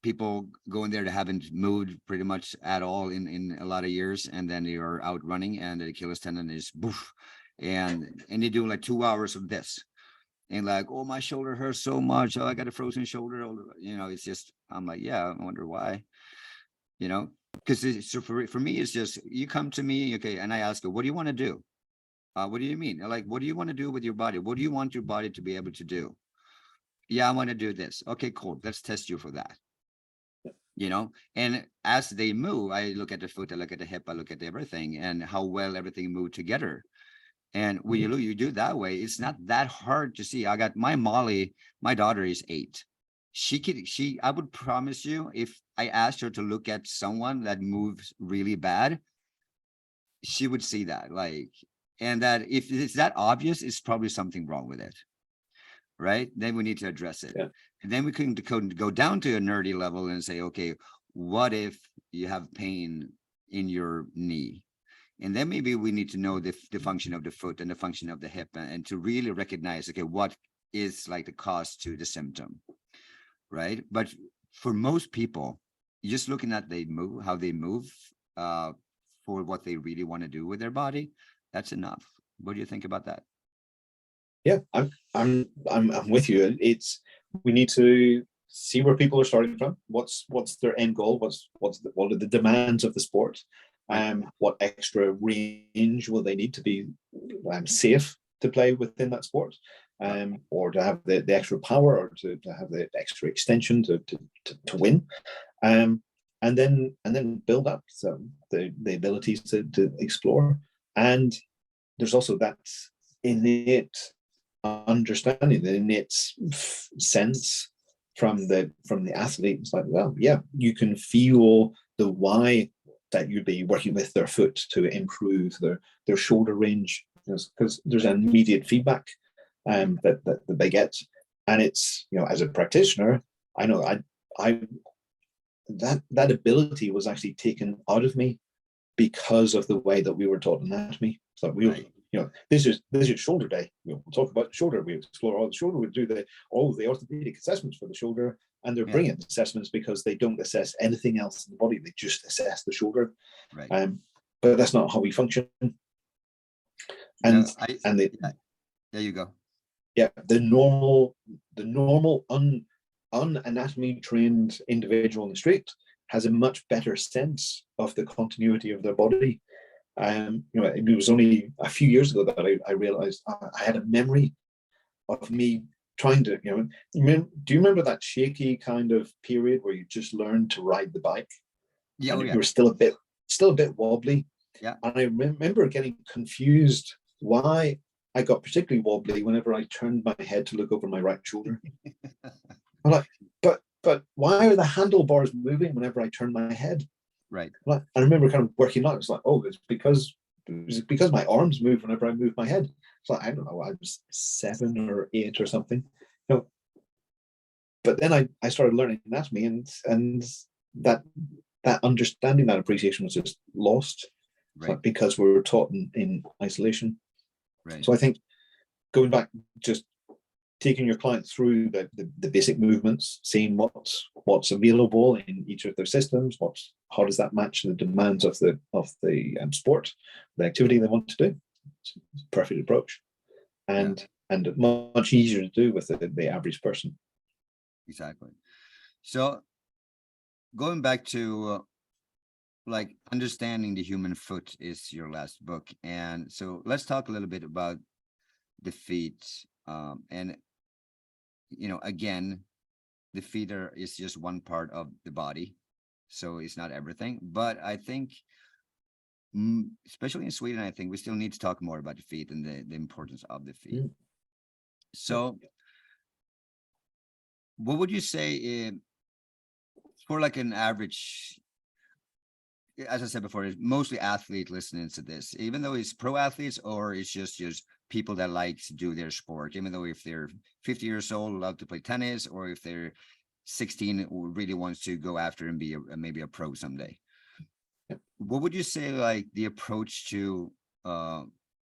people going there that haven't moved pretty much at all in a lot of years, and then they are out running and the Achilles tendon is boof, and they do 2 hours of this, and oh, my shoulder hurts so much, oh, I got a frozen shoulder, it's just, I'm like, I wonder why, because so for me it's just, you come to me, okay, and I ask you, what do you want to do? What do you mean? What do you want to do with your body? What do you want your body to be able to do? I want to do this. Okay, cool, let's test you for that. And as they move, I look at the foot, I look at the hip, I look at everything and how well everything moved together. And when you do it that way, it's not that hard to see. I got my Molly, my daughter is 8. I would promise you, if I asked her to look at someone that moves really bad, she would see that. And that if it's that obvious, it's probably something wrong with it. Right? Then we need to address it. And then we can go down to a nerdy level and say, okay, what if you have pain in your knee? And then maybe we need to know the function of the foot and the function of the hip, and to really recognize, okay, what is the cause to the symptom, right? But for most people, just looking at how they move for what they really want to do with their body, that's enough. What do you think about that? I'm with you. We need to see where people are starting from. What's their end goal? What are the demands of the sport? What extra range will they need to be safe to play within that sport, or to have the extra power, or to have the extra extension to win, and then build up the abilities to explore. And there's also that innate understanding, the innate sense from the athlete. It's like, well, you can feel the why that you'd be working with their foot to improve their shoulder range, because there's an immediate feedback that they get. And it's, as a practitioner, I know I that ability was actually taken out of me because of the way that we were taught anatomy. So this is shoulder day. We'll talk about the shoulder. We explore all the shoulder. We do all the orthopedic assessments for the shoulder, and they're brilliant assessments because they don't assess anything else in the body. They just assess the shoulder. Right. But that's not how we function. And there you go. Yeah, the normal unanatomy trained individual in the street has a much better sense of the continuity of their body. It was only a few years ago that I realized I had a memory of me trying to, do you remember that shaky kind of period where you just learned to ride the bike? You were still a bit wobbly. Yeah. And I remember getting confused. Why I got particularly wobbly whenever I turned my head to look over my right shoulder. I'm like, but why are the handlebars moving whenever I turn my head? Right. Like, I remember kind of working out. It's like, oh, it's because my arms move whenever I move my head. It's like, I don't know, I was 7 or 8 or something. You know, but then I started learning anatomy, and that understanding, that appreciation was just lost. Right. Like, because we were taught in isolation. Right. So I think going back, just taking your client through the basic movements, seeing what's available in each of their systems, how does that match the demands of the sport, the activity they want to do. It's a perfect approach, and much easier to do with the average person. Exactly. So going back to like understanding the human foot is your last book, and so let's talk a little bit about the feet. And again, the feet is just one part of the body, so it's not everything. But I think, especially in Sweden, I think we still need to talk more about the feet and the importance of the feet. So what would you say for like an average, as I said before, it's mostly athlete listening to this, even though it's pro athletes or it's just people that like to do their sport, even though if they're 50 years old, love to play tennis, or if they're 16, really wants to go after and be maybe a pro someday. What would you say, like the approach to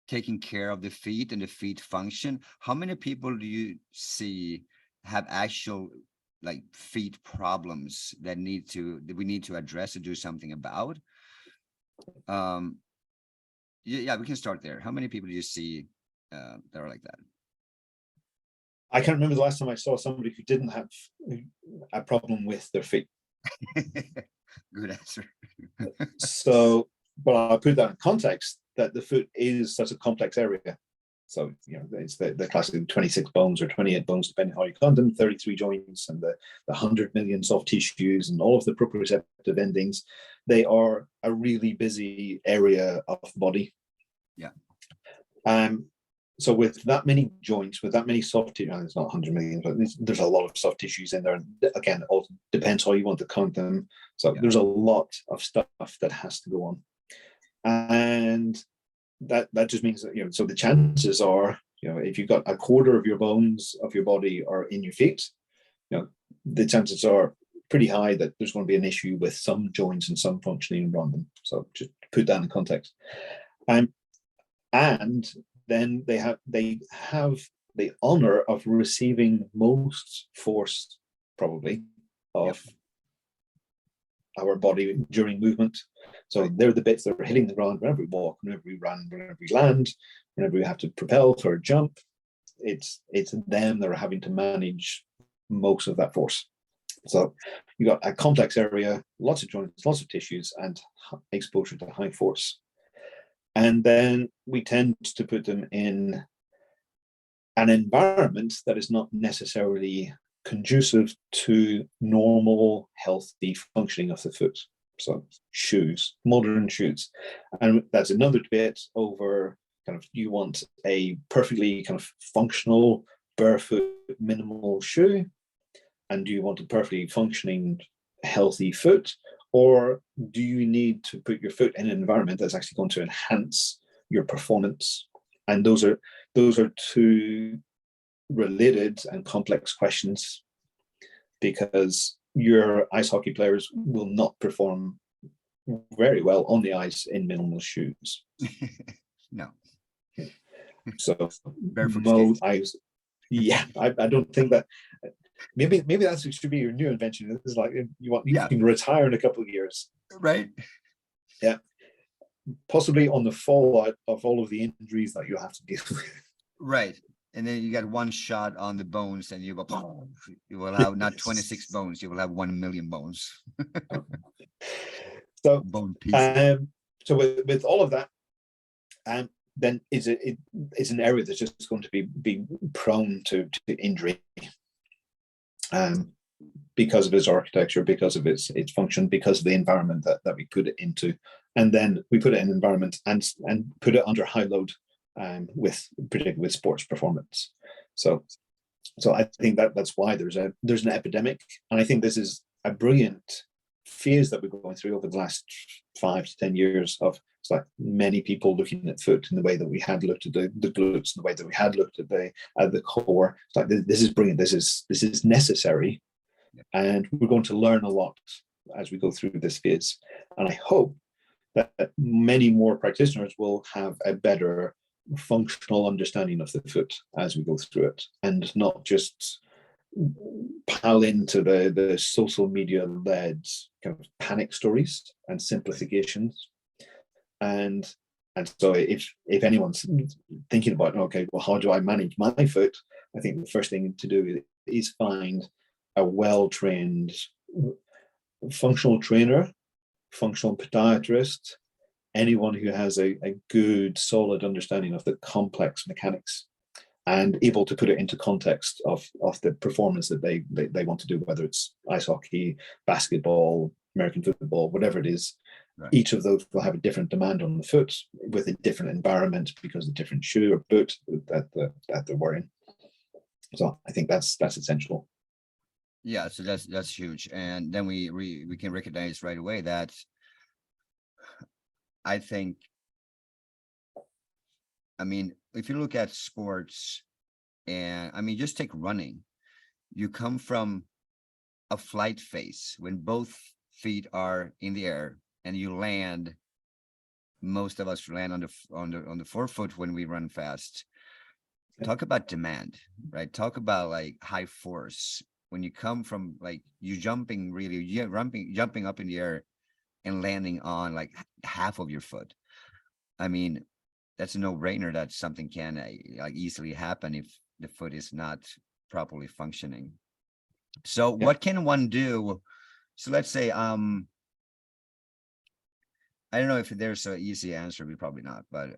taking care of the feet and the feet function? How many people do you see have actual like feet problems that we need to address or do something about? Yeah, we can start there. How many people do you see that are like that? I can't remember the last time I saw somebody who didn't have a problem with their feet. Good answer. So, but I'll put that in context that the foot is such a complex area. So, it's the classic 26 bones or 28 bones, depending how you count them, 33 joints, and the 100 million soft tissues and all of the proprioceptive endings. They are a really busy area of the body. Yeah. So with that many joints, with that many soft tissues, it's not 100 million, but there's a lot of soft tissues in there. Again, it all depends how you want to count them. So there's a lot of stuff that has to go on. And that just means that, so the chances are, if you've got a quarter of your bones of your body are in your feet, the chances are pretty high that there's going to be an issue with some joints and some functioning around them. So just put that in context. And then they have the honor of receiving most force, probably, of our body during movement. So they're the bits that are hitting the ground whenever we walk, whenever we run, whenever we land, whenever we have to propel for a jump. It's them that are having to manage most of that force. So you got a complex area, lots of joints, lots of tissues, and exposure to high force. And then we tend to put them in an environment that is not necessarily conducive to normal, healthy functioning of the foot. So shoes, modern shoes. And that's another debate over kind of, you want a perfectly kind of functional, barefoot, minimal shoe? And do you want a perfectly functioning, healthy foot? Or do you need to put your foot in an environment that's actually going to enhance your performance? And those are two related and complex questions, because your ice hockey players will not perform very well on the ice in minimal shoes. No. So barefoot skates. I don't think that. Maybe that should be your new invention. It's like you can retire in a couple of years, right? Yeah, possibly on the fallout of all of the injuries that you have to deal with. Right, and then you got one shot on the bones, and you will have not 26 bones. You will have 1 million bones. So bone pieces. So with all of that, then it's an area that's just going to be prone to injury. Because of its architecture, because of its function, because of the environment that we put it into. And then we put it in an environment and put it under high load. particularly with sports performance. So I think that's why there's an epidemic, and I think this is a brilliant phase that we're going through over the last 5 to 10 years of it's like many people looking at foot in the way that we had looked at the glutes, in the way that we had looked at the core. It's like this is brilliant. This is necessary, and we're going to learn a lot as we go through this phase. And I hope that many more practitioners will have a better functional understanding of the foot as we go through it, and not just pile into the social media led kind of panic stories and simplifications. And so if anyone's thinking about, okay, well, how do I manage my foot? I think the first thing to do is find a well-trained functional trainer, functional podiatrist, anyone who has a good, solid understanding of the complex mechanics and able to put it into context of the performance that they want to do, whether it's ice hockey, basketball, American football, whatever it is. Right. Each of those will have a different demand on the foot with a different environment because of the different shoe or boot that they're wearing. So I think that's essential. Yeah, so that's huge. And then we can recognize right away that I think, I mean, if you look at sports, and I mean, just take running, you come from a flight phase when both feet are in the air and you land. Most of us land on the forefoot when we run fast. Talk about demand, right? Talk about like high force. When you come from like you jumping up in the air and landing on like half of your foot. I mean, that's a no-brainer that something can like easily happen if the foot is not properly functioning. So what can one do? So let's say I don't know if there's an easy answer, but probably not, but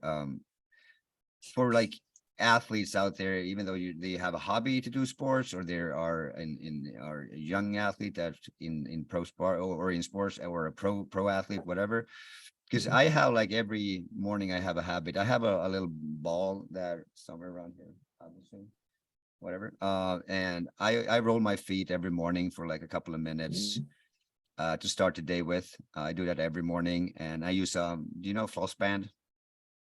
for like athletes out there, even though they have a hobby to do sports, or there are a young athlete that in pro sport or in sports, or a pro athlete, whatever. Because I have like every morning I have a habit. I have a little ball that somewhere around here, obviously, whatever. And I roll my feet every morning for like a couple of minutes to start the day with. I do that every morning, and I use do you know floss band?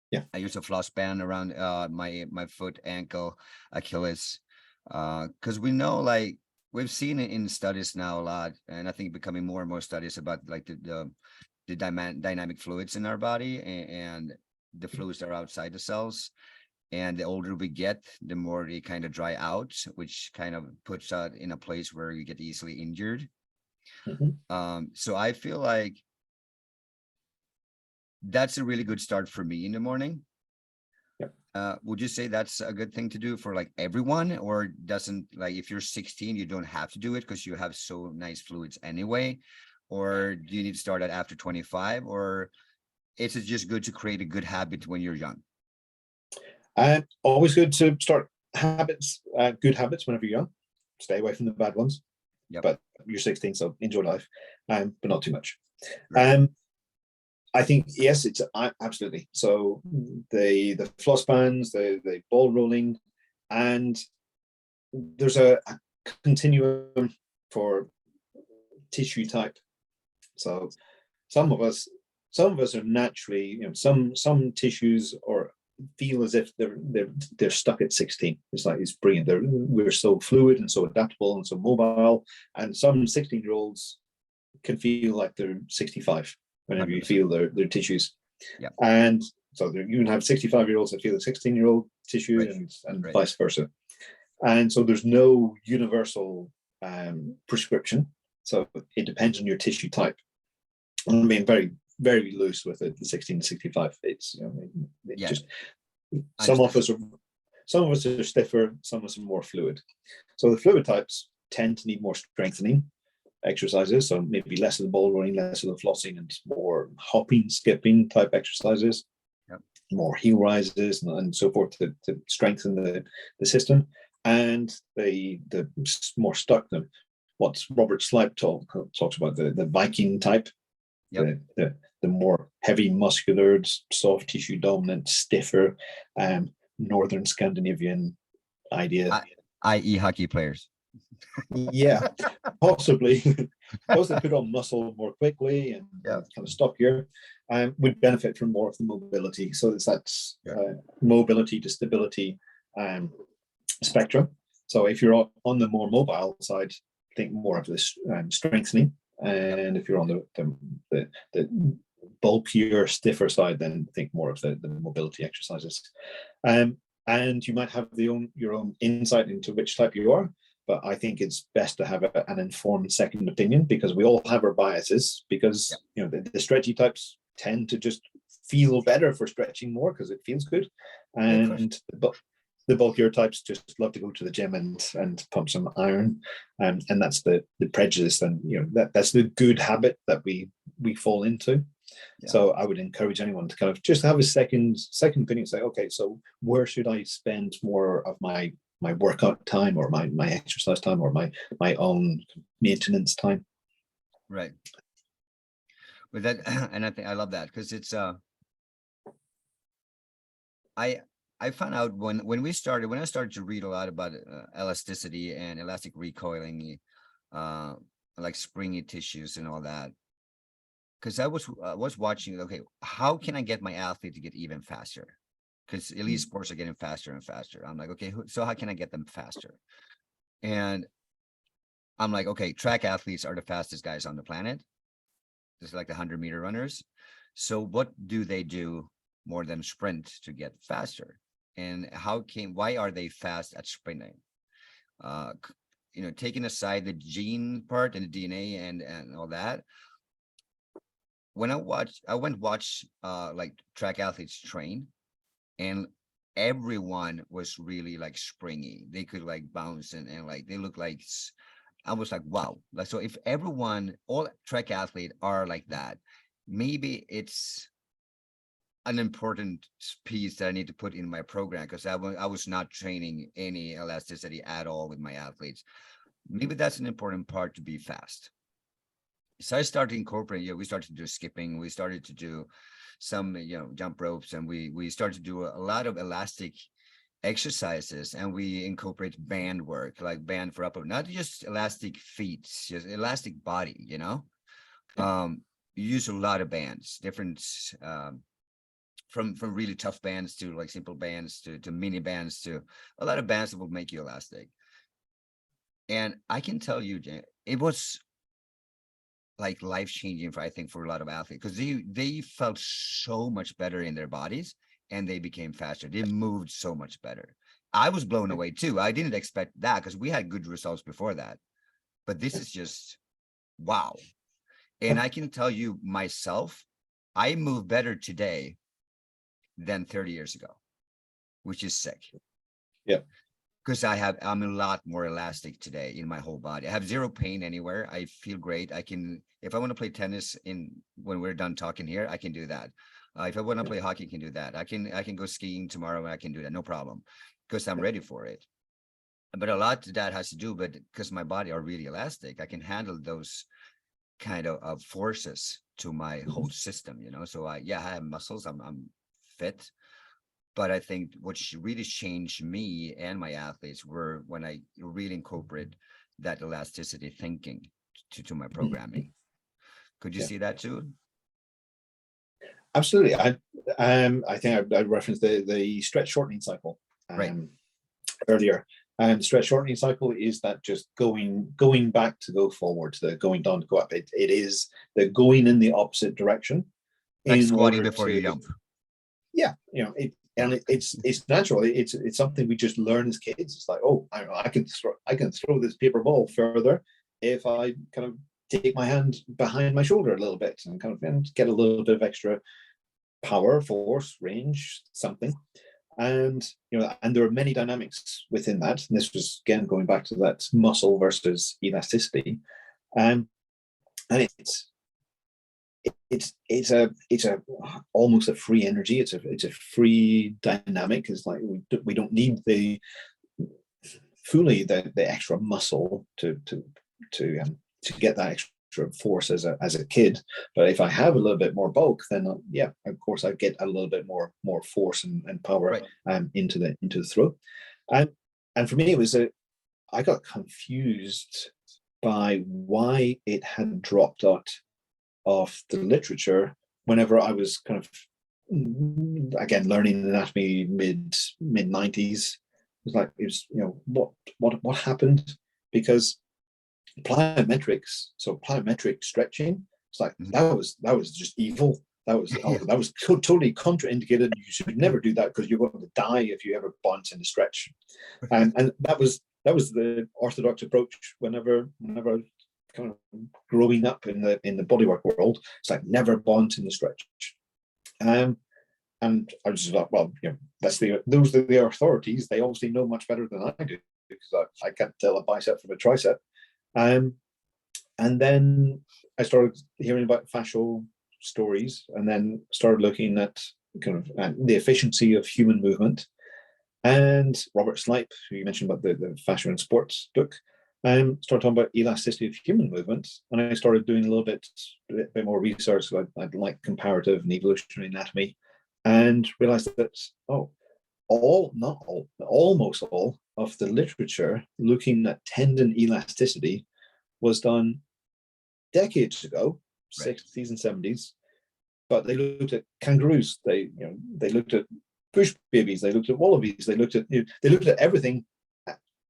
Yeah, I use a floss band around my foot, ankle, Achilles, because we know, like we've seen it in studies now a lot, and I think becoming more and more studies about like the dynamic fluids in our body and the fluids that are outside the cells. And the older we get, the more they kind of dry out, which kind of puts us in a place where you get easily injured. So I feel like that's a really good start for me in the morning. Would you say that's a good thing to do for like everyone, or doesn't, like if you're 16, you don't have to do it because you have so nice fluids anyway? Or do you need to start at after 25, or is it just good to create a good habit when you're young? Always good to start habits, good habits whenever you're young. Stay away from the bad ones. But you're 16, so enjoy life, but not too much. Right. I think yes, it's absolutely. So the floss bands, the ball rolling, and there's a continuum for tissue type. So some of us are naturally, some tissues or feel as if they're stuck at 16. It's like it's brilliant. We're so fluid and so adaptable and so mobile, and some 16-year-olds can feel like they're 65 whenever 100%. You feel their tissues. And so you can have 65-year-olds that feel a 16-year-old tissue, right. and right. vice versa. And so there's no universal prescription. So it depends on your tissue type. I mean, very, very loose with it, the 16 to 65. It's just some of us are stiffer, some of us are more fluid. So the fluid types tend to need more strengthening exercises. So maybe less of the ball rolling, less of the flossing, and more hopping, skipping type exercises. More heel rises and so forth to strengthen the system. And the more stuck, what Robert Slipe talks about, the Viking type. Yep. The more heavy muscular, soft tissue dominant, stiffer, northern Scandinavian idea. I.e. hockey players. Yeah, possibly. Those that put on muscle more quickly and Yeah. kind of stockier would benefit from more of the mobility. So it's that mobility to stability spectrum. So if you're on the more mobile side, think more of this strengthening. And if you're on the bulkier, stiffer side, then think more of the mobility exercises. And you might have your own insight into which type you are. But I think it's best to have an informed second opinion, because we all have our biases, because the stretchy types tend to just feel better for stretching more because it feels good. And the bulkier types just love to go to the gym and pump some iron. And that's the prejudice, and that's the good habit that we fall into. Yeah. So I would encourage anyone to kind of just have a second opinion, say, okay, so where should I spend more of my workout time, or my exercise time, or my own maintenance time? Right. With that, and I think I love that, because it's I found out when I started to read a lot about elasticity and elastic recoiling, like springy tissues and all that, because I was watching, okay, how can I get my athlete to get even faster? Because elite sports are getting faster and faster. I'm like, okay, so how can I get them faster? And I'm like, okay, track athletes are the fastest guys on the planet. Just like the 100-meter runners. So what do they do more than sprint to get faster? And why are they fast at sprinting? Taking aside the gene part and the DNA and all that, when I went watch like track athletes train, and everyone was really like springy. They could like bounce and like they look like, I was like, wow. Like, so if all track athletes are like that, maybe it's an important piece that I need to put in my program, because I was not training any elasticity at all with my athletes. Maybe that's an important part, to be fast. So I started incorporating, we started to do skipping, we started to do some, jump ropes, and we started to do a lot of elastic exercises, and we incorporate band work, like band for upper, not just elastic feet, just elastic body, you use a lot of bands, different, from really tough bands to like simple bands to mini bands, to a lot of bands that will make you elastic. And I can tell you, it was like life-changing I think for a lot of athletes, because they felt so much better in their bodies, and they became faster. They moved so much better. I was blown away too. I didn't expect that, because we had good results before that, but this is just wow. And I can tell you myself, I move better today than 30 years ago, which is sick. Yeah. Because I'm a lot more elastic today in my whole body. I have zero pain anywhere. I feel great. I can, if I want to play tennis when we're done talking here, I can do that. If I want to play hockey, I can do that. I can go skiing tomorrow, and I can do that, no problem, because I'm ready for it. But a lot of that has to do, but because my body are really elastic, I can handle those kind of forces to my whole system, So I have muscles. I'm fit. But I think what really changed me and my athletes were when I really incorporate that elasticity thinking to my programming. Could you see that too? Absolutely. I think I referenced the stretch shortening cycle earlier. And the stretch shortening cycle is that just going back to go forward, the going down to go up. It is the going in the opposite direction. Like squatting before you jump. Yeah, it's natural. It's something we just learn as kids. It's like, oh, I can throw this paper ball further if I kind of take my hand behind my shoulder a little bit and kind of get a little bit of extra power, force, range, something. And and there are many dynamics within that. And this was again going back to that muscle versus elasticity. And it's a almost a free energy. It's a free dynamic. It's like we don't need the extra muscle to get that extra of force as a kid. But if I have a little bit more bulk, then yeah, of course I get a little bit more force and power into the throw. And for me, it was I got confused by why it had dropped out of the literature whenever I was kind of, again, learning anatomy mid 90s. It was what happened, because plyometrics, so plyometric stretching, it's like that was just evil. That was totally contraindicated. You should never do that because you're going to die if you ever bounce in the stretch. And that was the orthodox approach whenever I was kind of growing up in the bodywork world. It's like never bounce in the stretch. And I was just like, well, those are the authorities. They obviously know much better than I do, because I can't tell a bicep from a tricep. And then I started hearing about fascial stories, and then started looking at kind of the efficiency of human movement. And Robert Slipe, who you mentioned about the fascia and sports book, started talking about elasticity of human movement. And I started doing a little bit more research. So I'd like comparative and evolutionary anatomy, and realized that almost all of the literature looking at tendon elasticity was done decades ago, 60s and 70s. But they looked at kangaroos, they looked at bush babies, they looked at wallabies, they looked at everything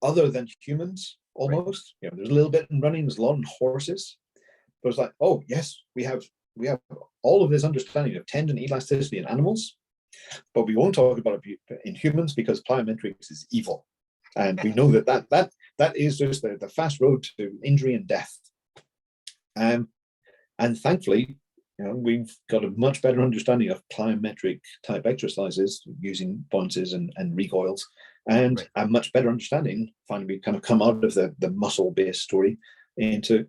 other than humans almost. There's a little bit in running, there's a lot in horses. But it's like, oh yes, we have all of this understanding of tendon elasticity in animals, but we won't talk about it in humans because plyometrics is evil. And we know that is just the fast road to injury and death. And thankfully, we've got a much better understanding of plyometric type exercises using bounces and recoils, and a much better understanding. Finally, we kind of come out of the muscle-based story into,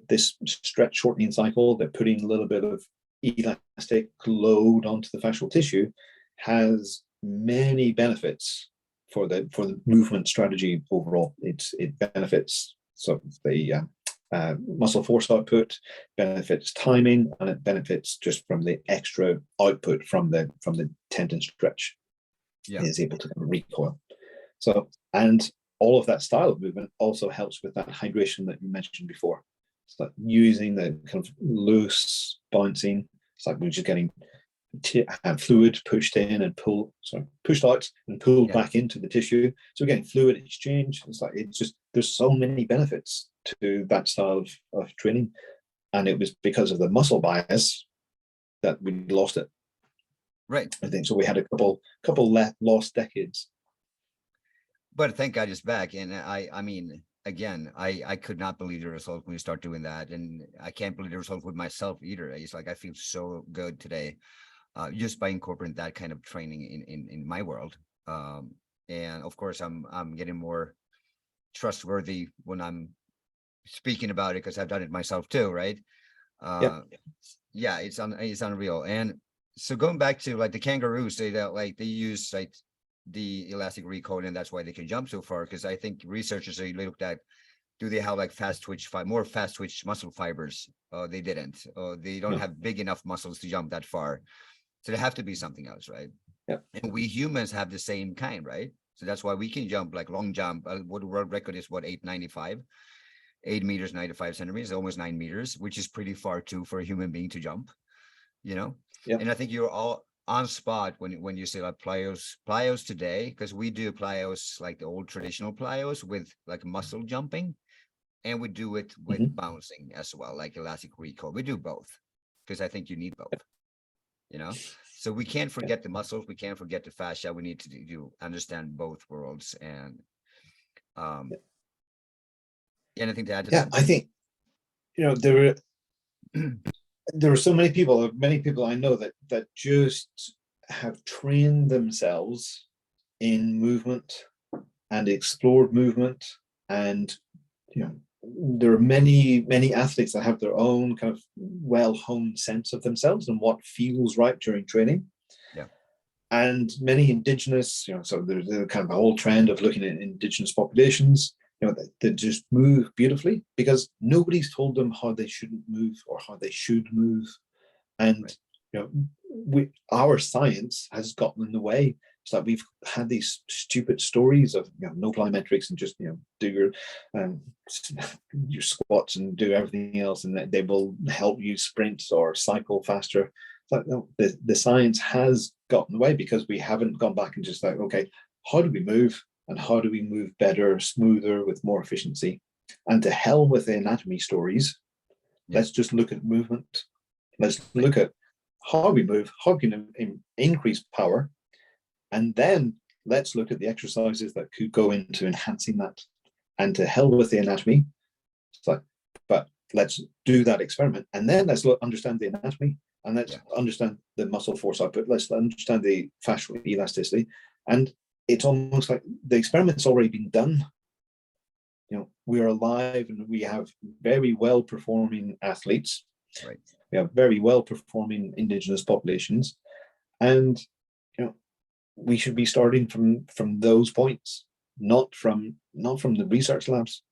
this stretch shortening cycle, they're putting a little bit of elastic load onto the fascial tissue, has many benefits for the movement strategy overall. It benefits the muscle force output, benefits timing, and it benefits just from the extra output from the tendon stretch. It is able to recoil. So, and all of that style of movement also helps with that hydration that you mentioned before. It's like using the kind of loose bouncing. It's like we're just getting fluid pushed in and pushed out and pulled back into the tissue. So we're getting fluid exchange. It's just there's so many benefits to that style of training, and it was because of the muscle bias that we lost it. Right. I think so. We had a couple lost decades. But thank God it's back, and I mean, again, I could not believe the result when we start doing that, and I can't believe the result with myself either. It's like I feel so good today, just by incorporating that kind of training in my world. And of course, I'm getting more trustworthy when I'm speaking about it because I've done it myself too, right? It's unreal. And so going back to like the kangaroos, they use like the elastic recoil, and that's why they can jump so far. Because I think researchers looked at, do they have like more fast twitch muscle fibers? They didn't. They don't have big enough muscles to jump that far. So there have to be something else, right? Yeah. And we humans have the same kind, right? So that's why we can jump like long jump. What the world record is, 895, 8 meters, 95 centimeters, almost 9 meters, which is pretty far too for a human being to jump, Yeah. And I think you're all on spot when you say like plyos today, because we do plyos like the old traditional plyos with like muscle jumping, and we do it with bouncing as well, like elastic recoil. We do both because I think you need both. So we can't forget the muscles, we can't forget the fascia. We need to understand both worlds. And anything to add to that? I think there are so many people I know that just have trained themselves in movement and explored movement, and there are many athletes that have their own kind of well-honed sense of themselves and what feels right during training. And many indigenous, so there's kind of a whole trend of looking at indigenous populations. they just move beautifully because nobody's told them how they shouldn't move or how they should move. And Right. our science has gotten in the way. It's like we've had these stupid stories of no plyometrics and just do your squats and do everything else, and they will help you sprint or cycle faster. It's like, no, the science has gotten away because we haven't gone back and just like, okay, how do we move and how do we move better, smoother, with more efficiency? And to hell with the anatomy stories. Yeah. Let's just look at movement. Let's look at how we move, how we can increase power, and then let's look at the exercises that could go into enhancing that. And to hell with the anatomy. It's like, but let's do that experiment, and then let's understand the anatomy, and let's understand the muscle force output. Let's understand the fascial elasticity, and it's almost like the experiment's already been done. We're alive, and we have very well performing athletes. Right. We have very well performing indigenous populations, and we should be starting from those points, not from the research labs.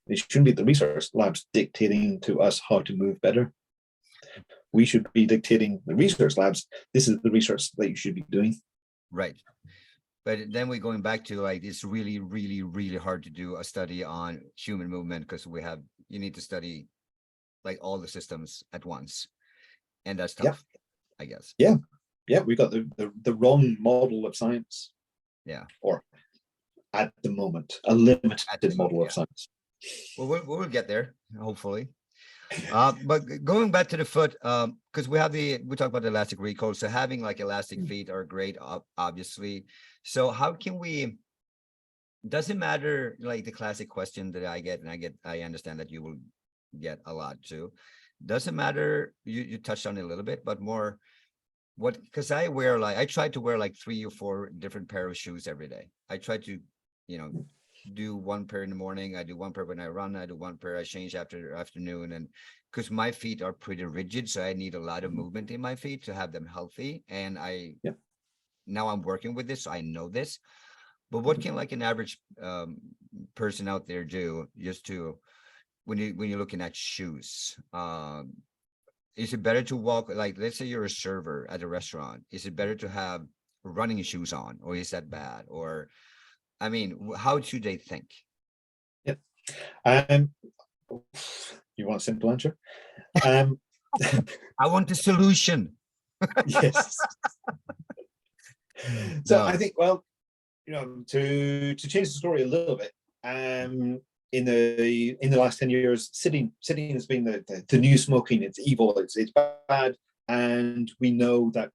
It shouldn't be the research labs dictating to us how to move better. We should be dictating the research labs. This is the research that you should be doing. Right. But then we're going back to like, it's really, really, really hard to do a study on human movement because you need to study like all the systems at once. And that's tough, I guess. Yeah. We got the wrong model of science. Yeah. Or at the moment, a limited model of science. Well, we'll get there, hopefully. But going back to the foot, because we talk about the elastic recoil, so having like elastic feet are great, obviously. So how can we? Doesn't matter, like the classic question that I get, and I understand that you will get a lot too. Doesn't matter. You touched on it a little bit, but more. Because I try to wear like 3 or 4 different pair of shoes every day. I try to, do one pair in the morning. I do one pair when I run. I do one pair I change after afternoon. And because my feet are pretty rigid, so I need a lot of movement in my feet to have them healthy. And now I'm working with this, so I know this. But what can like an average person out there do just to, when you're looking at shoes? Is it better to walk, like, let's say you're a server at a restaurant, is it better to have running shoes on, or is that bad? Or, I mean, how should they think? Yep. You want a simple answer? I want the solution. Yes. So I think, well, to change the story a little bit, in the last 10 years, sitting has been the new smoking. It's evil. It's bad, and we know that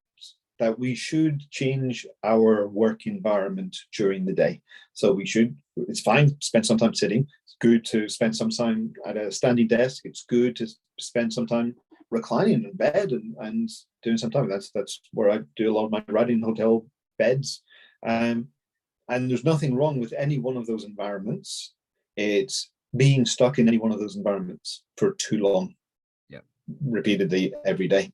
we should change our work environment during the day. So it's fine to spend some time sitting. It's good to spend some time at a standing desk. It's good to spend some time reclining in bed and doing some time. That's where I do a lot of my writing, hotel beds. And there's nothing wrong with any one of those environments. It's being stuck in any one of those environments for too long, repeatedly every day.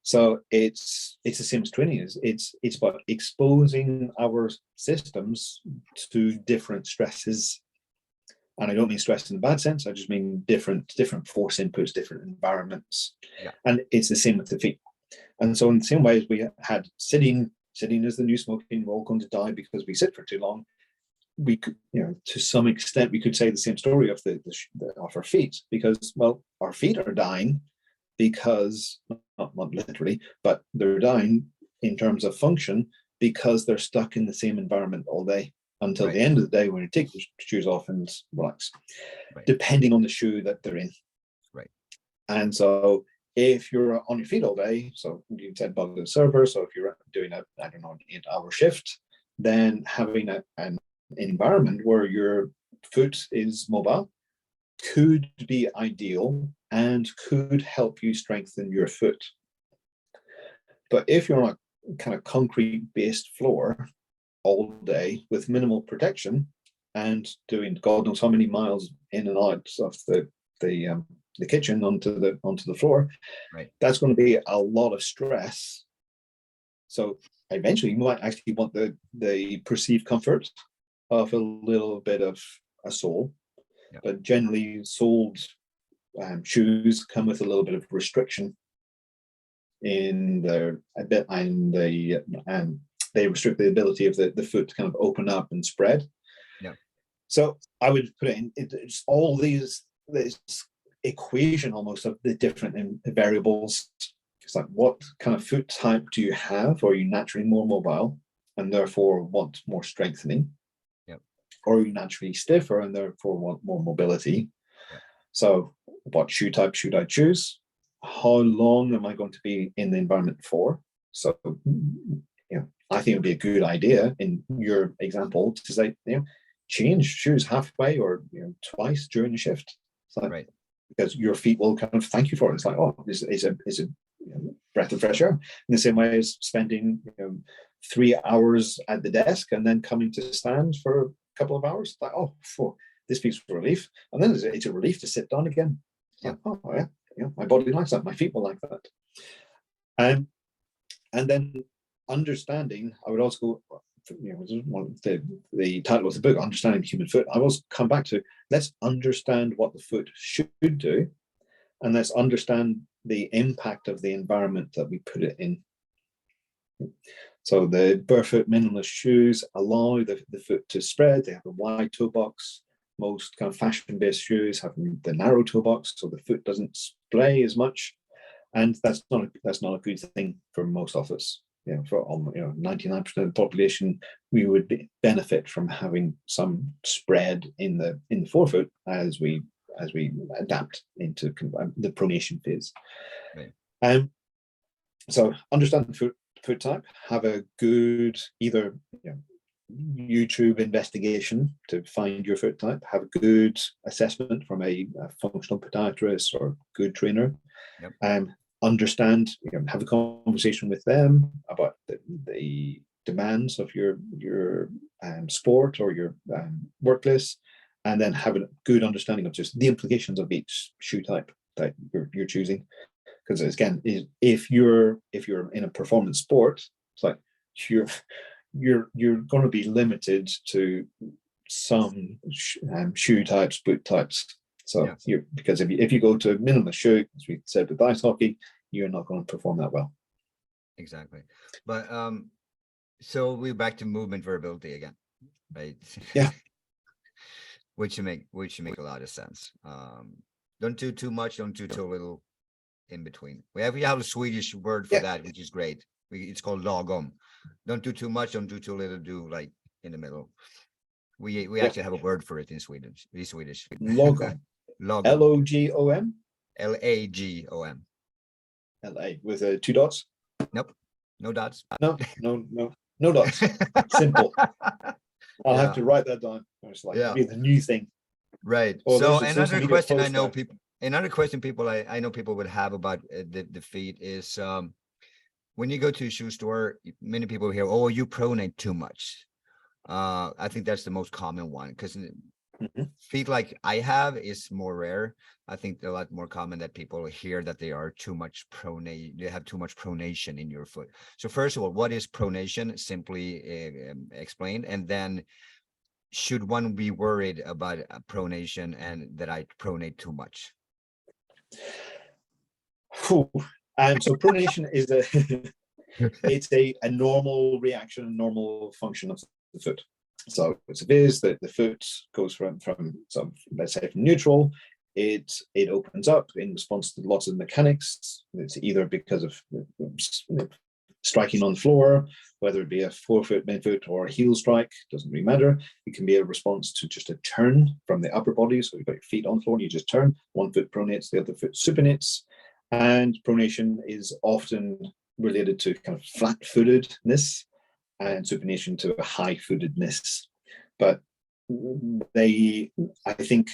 So it's the same as training. It's about exposing our systems to different stresses. And I don't mean stress in the bad sense. I just mean different force inputs, different environments. Yeah. And it's the same with the feet. And so in the same way as we had sitting is the new smoking, we're all going to die because we sit for too long. We could, to some extent, we could say the same story of of our feet, because, well, our feet are dying because, not literally, but they're dying in terms of function because they're stuck in the same environment all day until the end of the day when you take the shoes off and relax, depending on the shoe that they're in. Right. And so if you're on your feet all day, so you said about the server, so if you're doing an 8-hour shift, then having an environment where your foot is mobile could be ideal and could help you strengthen your foot. But if you're on a kind of concrete-based floor all day with minimal protection and doing God knows how many miles in and out of the kitchen onto the floor, that's going to be a lot of stress. So eventually you might actually want the perceived comfort of a little bit of a sole, Yeah. but generally soled shoes come with a little bit of restriction in their a bit, and they restrict the ability of the foot to kind of open up and spread. Yeah. So I would put it in it's all this equation almost of the different variables. It's like, what kind of foot type do you have? Or are you naturally more mobile and therefore want more strengthening? Yeah. Or are you naturally stiffer and therefore want more mobility? Yeah. So what shoe type should I choose? How long am I going to be in the environment for? So, I think it would be a good idea in your example to say, change shoes halfway or twice during the shift. It's like, right. Because your feet will kind of thank you for it. It's like, oh, this is a breath of fresh air. In the same way as spending 3 hours at the desk and then coming to stand for a couple of hours. Like, oh, this feels relief. And then it's a relief to sit down again. Yeah. Like, oh, yeah. My body likes that. My feet will like that. And then understanding, I would also go, the title of the book, Understanding the Human Foot. I will come back to, let's understand what the foot should do, and let's understand the impact of the environment that we put it in. So the barefoot minimalist shoes allow the foot to spread. They have a wide toe box. Most kind of fashion-based shoes have the narrow toe box, so the foot doesn't splay as much, and that's not a good thing for most of us. For 99% of the population, we would benefit from having some spread in the forefoot as we adapt into the pronation phase. Right. So understand the foot type, have a good either YouTube investigation to find your foot type, have a good assessment from a functional podiatrist or good trainer. Yep. Understand, have a conversation with them about the demands of your sport or your workplace, and then have a good understanding of just the implications of each shoe type that you're choosing. Because again, if you're in a performance sport, it's like you're going to be limited to some shoe types, boot types. So because if you go to a minimalist shoe, as we said with ice hockey, you're not going to perform that well. Exactly. But so we're back to movement variability again, right? Yeah. which make a lot of sense. Don't do too much, don't do too little in between. We have a Swedish word for that, which is great. It's called lagom. Don't do too much, don't do too little, do like in the middle. We actually have a word for it in Sweden. It's Swedish. Lagom. Lagom. Logom. Lagom. LA with 2 dots. Nope. No dots. No dots. Simple. I'll have to write that down. It's like be the new thing. Right. Oh, so another question I know people I know people would have about the feet is when you go to a shoe store, many people hear, oh, you pronate too much. I think that's the most common one, because feet like I have is more rare. I think they're a lot more common that people hear that they are too much pronate. They have too much pronation in your foot. So first of all, what is pronation? Simply explained, and then should one be worried about pronation and that I pronate too much? So pronation is it's a normal reaction, a normal function of the foot. So it is that the foot goes from some, let's say, from neutral. It opens up in response to lots of mechanics. It's either because of striking on the floor, whether it be a forefoot, midfoot, or a heel strike, doesn't really matter. It can be a response to just a turn from the upper body. So you've got your feet on the floor and you just turn. One foot pronates, the other foot supinates. And pronation is often related to kind of flat-footedness and supination to a high-footedness. But I think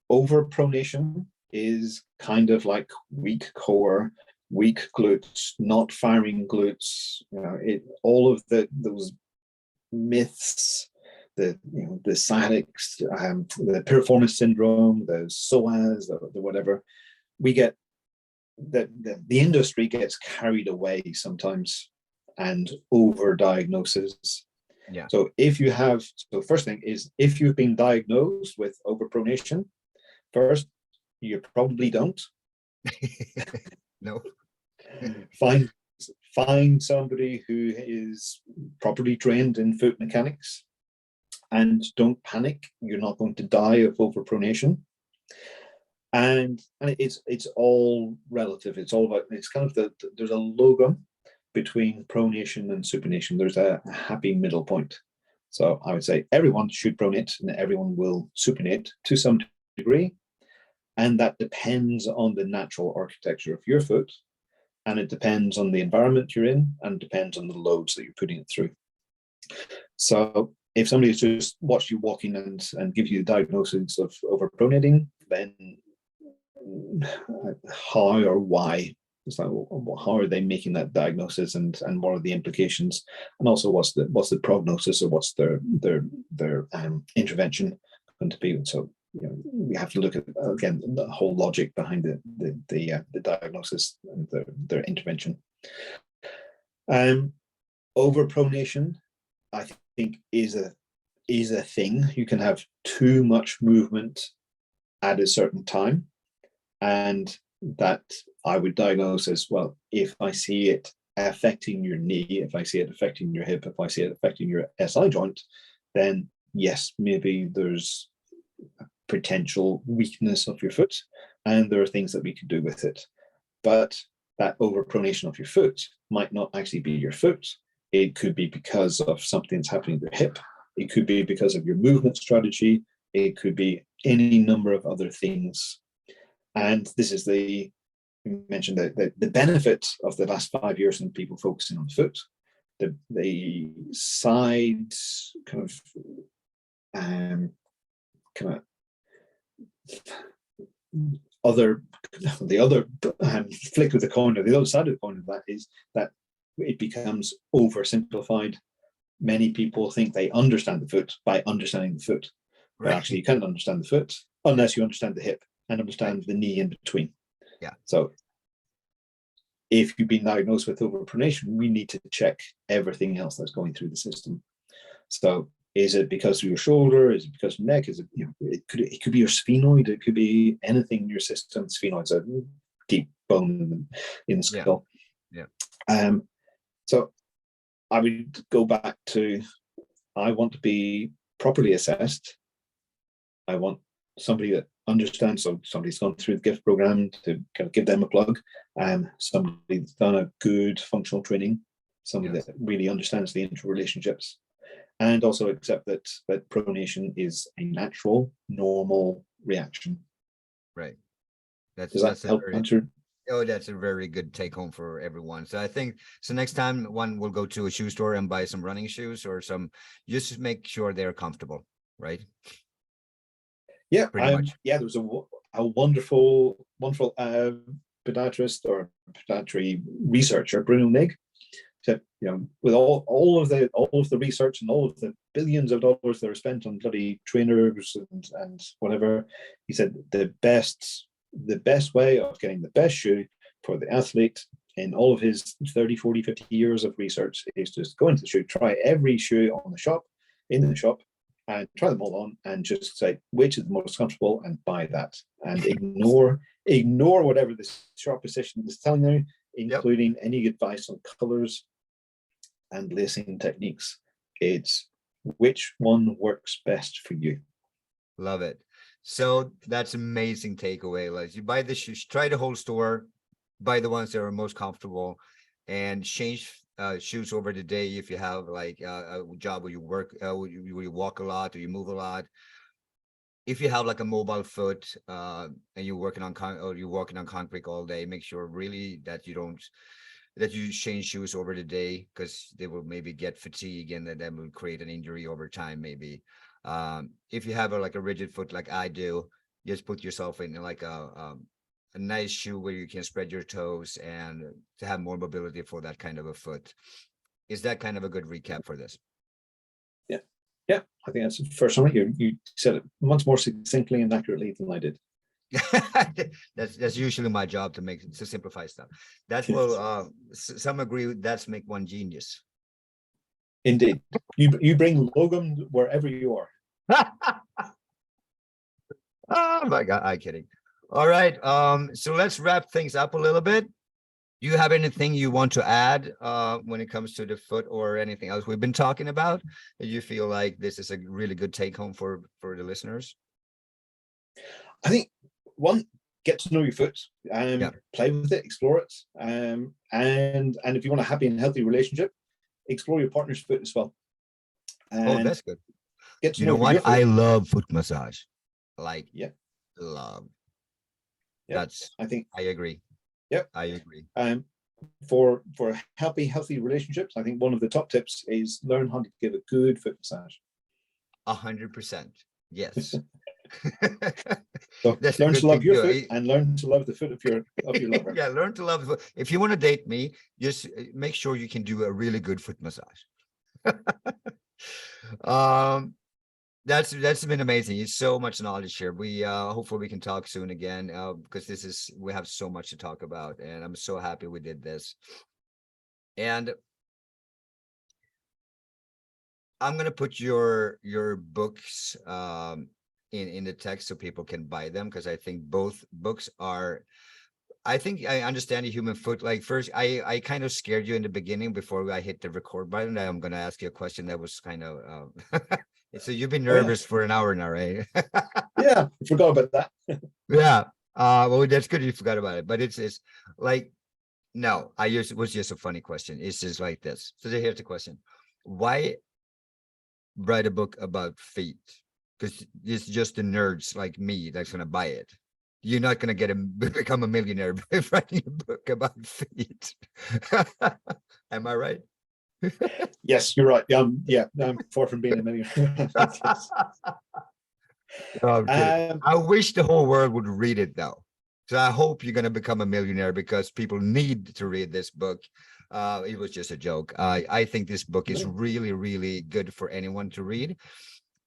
over-pronation is kind of like weak core, weak glutes, not firing glutes. All of those myths, the sciatics, the piriformis syndrome, the psoas, the whatever. We get the industry gets carried away sometimes and over diagnoses. Yeah. So if you have, so the first thing is, if you've been diagnosed with overpronation, first, you probably don't. No. Find somebody who is properly trained in foot mechanics, and don't panic. You're not going to die of overpronation. And it's all relative. It's all about, it's kind of there's a logum between pronation and supination. There's a happy middle point. So I would say everyone should pronate and everyone will supinate to some degree. And that depends on the natural architecture of your foot. And it depends on the environment you're in, and depends on the loads that you're putting it through. So if somebody's just watched you walking and give you a diagnosis of overpronating, then how or why? It's like, how are they making that diagnosis, and what are the implications, and also what's the prognosis, or what's their intervention going to be? So we have to look at, again, the whole logic behind the diagnosis and their intervention. Overpronation, I think, is a thing. You can have too much movement at a certain time, and that I would diagnose as, well, if I see it affecting your knee, if I see it affecting your hip, if I see it affecting your SI joint, then yes, maybe there's a potential weakness of your foot, and there are things that we could do with it. But that overpronation of your foot might not actually be your foot. It could be because of something that's happening to your hip. It could be because of your movement strategy. It could be any number of other things. And this is you mentioned the benefit of the last 5 years and people focusing on foot. The side kind of other flick of the coin, or the other side of the coin of that, is that it becomes oversimplified. Many people think they understand the foot by understanding the foot, but actually you can't understand the foot unless you understand the hip and understand the knee in between. Yeah. So if you've been diagnosed with overpronation, we need to check everything else that's going through the system. So is it because of your shoulder? Is it because of your neck? Is it, it could be your sphenoid. It could be anything in your system. Sphenoid's a deep bone in the skull. Yeah. So I would go back to, I want to be properly assessed. I want somebody that understands. So somebody's gone through the GIFT program, to kind of give them a plug. Somebody that's done a good functional training. Somebody that really understands the interrelationships, and also accept that pronation is a natural, normal reaction. Right. Does that help answer? Oh, that's a very good take home for everyone. So I think, so next time one will go to a shoe store and buy some running shoes or just make sure they're comfortable, right? Yeah, pretty much. Yeah, there was a wonderful podiatrist or podiatry researcher, Bruno Nigg, said, with all of the research and all of the billions of dollars that are spent on bloody trainers and whatever, he said the best way of getting the best shoe for the athlete in all of his 30, 40, 50 years of research is just go into the shoe, try every shoe in the shop, and try them all on, and just say which is the most comfortable and buy that, and ignore whatever the shop position is telling you, including any advice on colors and lacing techniques. It's which one works best for you. Love it. So that's amazing takeaway. Like, you buy the shoes, try the whole store, buy the ones that are most comfortable, and change shoes over the day. If you have like a job where you work, where you walk a lot or you move a lot. If you have like a mobile foot and you're working on concrete all day, make sure really that you change shoes over the day, because they will maybe get fatigue, and that will create an injury over time maybe. If you have like a rigid foot like I do, just put yourself in like a nice shoe where you can spread your toes and to have more mobility for that kind of a foot. Is that kind of a good recap for this? Yeah, I think that's the first one. You said it much more succinctly and accurately than I did. That's usually my job, to simplify stuff. That's some agree that's make one genius. Indeed. You bring Logan wherever you are. Oh my God, I'm kidding. All right. So let's wrap things up a little bit. Do you have anything you want to add when it comes to the foot or anything else we've been talking about? Do you feel like this is a really good take home for the listeners? I think one, get to know your foot, Yeah. play with it, explore it, and if you want a happy and healthy relationship, explore your partner's foot as well. Oh, And that's good. get to You know know your what? foot. I love foot massage. Like, Yeah, love. yeah. That's, I think, I agree. yeah. I agree. For healthy relationships, I think one of the top tips is learn how to give a good foot massage. 100%. Yes. So That's a learn good to love thing your to foot do. and learn to love the foot of your lover. Yeah, learn to love the foot. If you want to date me, just make sure you can do a really good foot massage. um that's been amazing. It's so much knowledge here. We hopefully we can talk soon again, because we have so much to talk about, and I'm so happy we did this. And I'm gonna put your books in the text so people can buy them, because I think both books are, I think I understand the human foot. Like first, I kind of scared you in the beginning before I hit the record button. I'm going to ask you a question that was kind of. So you've been Oh yeah, nervous for an hour now, right? yeah. I forgot about that. Yeah. Well, that's good you forgot about it. But it's like no, it was just a funny question. It's just like this. So here's the question: why write a book about feet? Because it's just the nerds like me that's going to buy it. You're not going to become a millionaire by writing a book about feet. Am I right? Yes, you're right. Yeah, I'm far from being a millionaire. Yes. No, I'm kidding. Um, I wish the whole world would read it though. So I hope you're going to become a millionaire because people need to read this book. It was just a joke. I think this book is really, really good for anyone to read.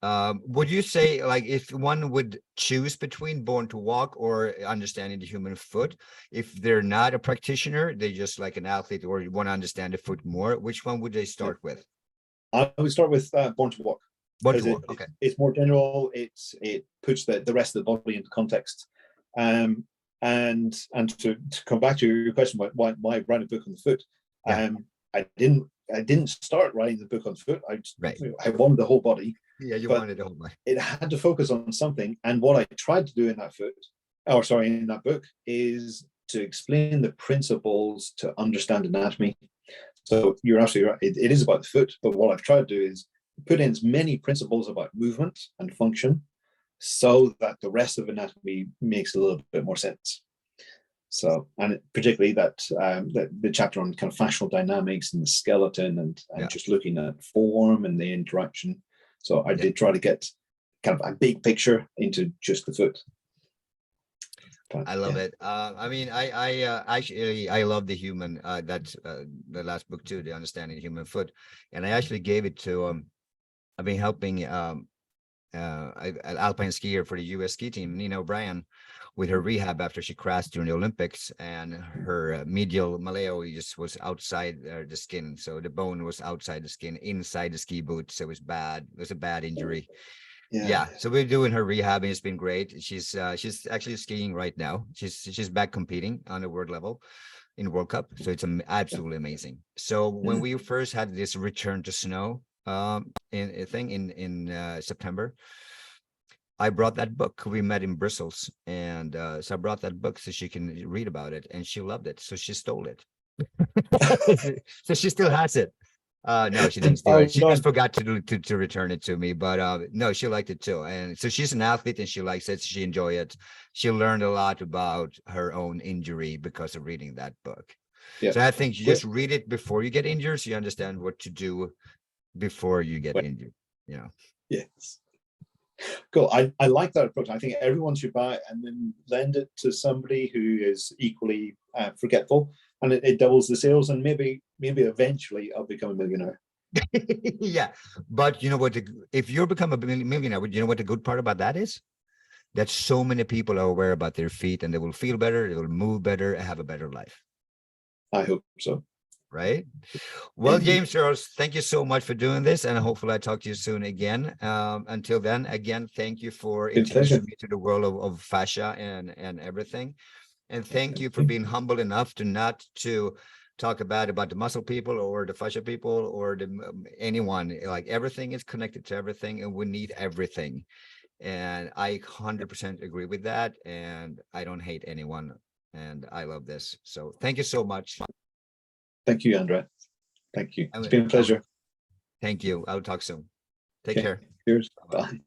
Would you say, like, if one would choose between Born to Walk or Understanding the Human Foot, if they're not a practitioner, they just like an athlete or you want to understand the foot more, which one would they start with? I would start with Born to Walk Born to because Walk. Okay. it's more general. It puts the rest of the body into context. And to come back to your question about why write a book on the foot, Yeah. I didn't start writing the book on foot. Right. I wanted the whole body. Yeah, you But wanted the whole body. it had to focus on something. And what I tried to do in that book, is to explain the principles to understand anatomy. So you're absolutely right. It is about the foot, but what I've tried to do is put in as many principles about movement and function so that the rest of anatomy makes a little bit more sense. So, and particularly that the chapter on kind of fascial dynamics and the skeleton and just looking at form and the interaction. So I did try to get kind of a big picture into just the foot. But, I love it. I mean, actually I love the human. That's the last book too, the Understanding the Human Foot, and I actually gave it to. I've been helping an alpine skier for the U.S. ski team, Nina O'Brien, with her rehab after she crashed during the Olympics, and her medial maleo just was outside the skin, so the bone was outside the skin, inside the ski boot, so it was bad. It was a bad injury. Yeah, so we're doing her rehab and it's been great. She's actually skiing right now. She's back competing on the world level in World Cup, so it's absolutely amazing. So when we first had this return to snow in a thing in September, I brought that book. We met in Brussels, and so I brought that book so she can read about it, and she loved it, so she stole it. So she still has it. No, she didn't steal it. She just forgot to return it to me. But no, she liked it too. And so she's an athlete and she likes it. She enjoyed it. She learned a lot about her own injury because of reading that book. Yeah. So I think you just read it before you get injured, so you understand what to do before you get injured. You know. Yes. Cool. I like that approach. I think everyone should buy it and then lend it to somebody who is equally forgetful, and it doubles the sales. And maybe eventually I'll become a millionaire. Yeah, but you know what? If you become a millionaire, you know what the good part about that is? That so many people are aware about their feet, and they will feel better, they will move better, and have a better life. I hope so. right? Well, Indeed. James Earls, thank you so much for doing this, and hopefully I talk to you soon again. Until then, again, thank you for Good pleasure. introducing me to the world of fascia and everything. And thank you for being humble enough to not to talk about the muscle people or the fascia people or the anyone. Like everything is connected to everything, and we need everything. And I 100% agree with that. And I don't hate anyone. And I love this. So thank you so much. Thank you, Andrea. Thank you. I It's would- been a I would- pleasure. Thank you. I'll talk soon. Take Okay. care. Cheers. Bye-bye. Bye.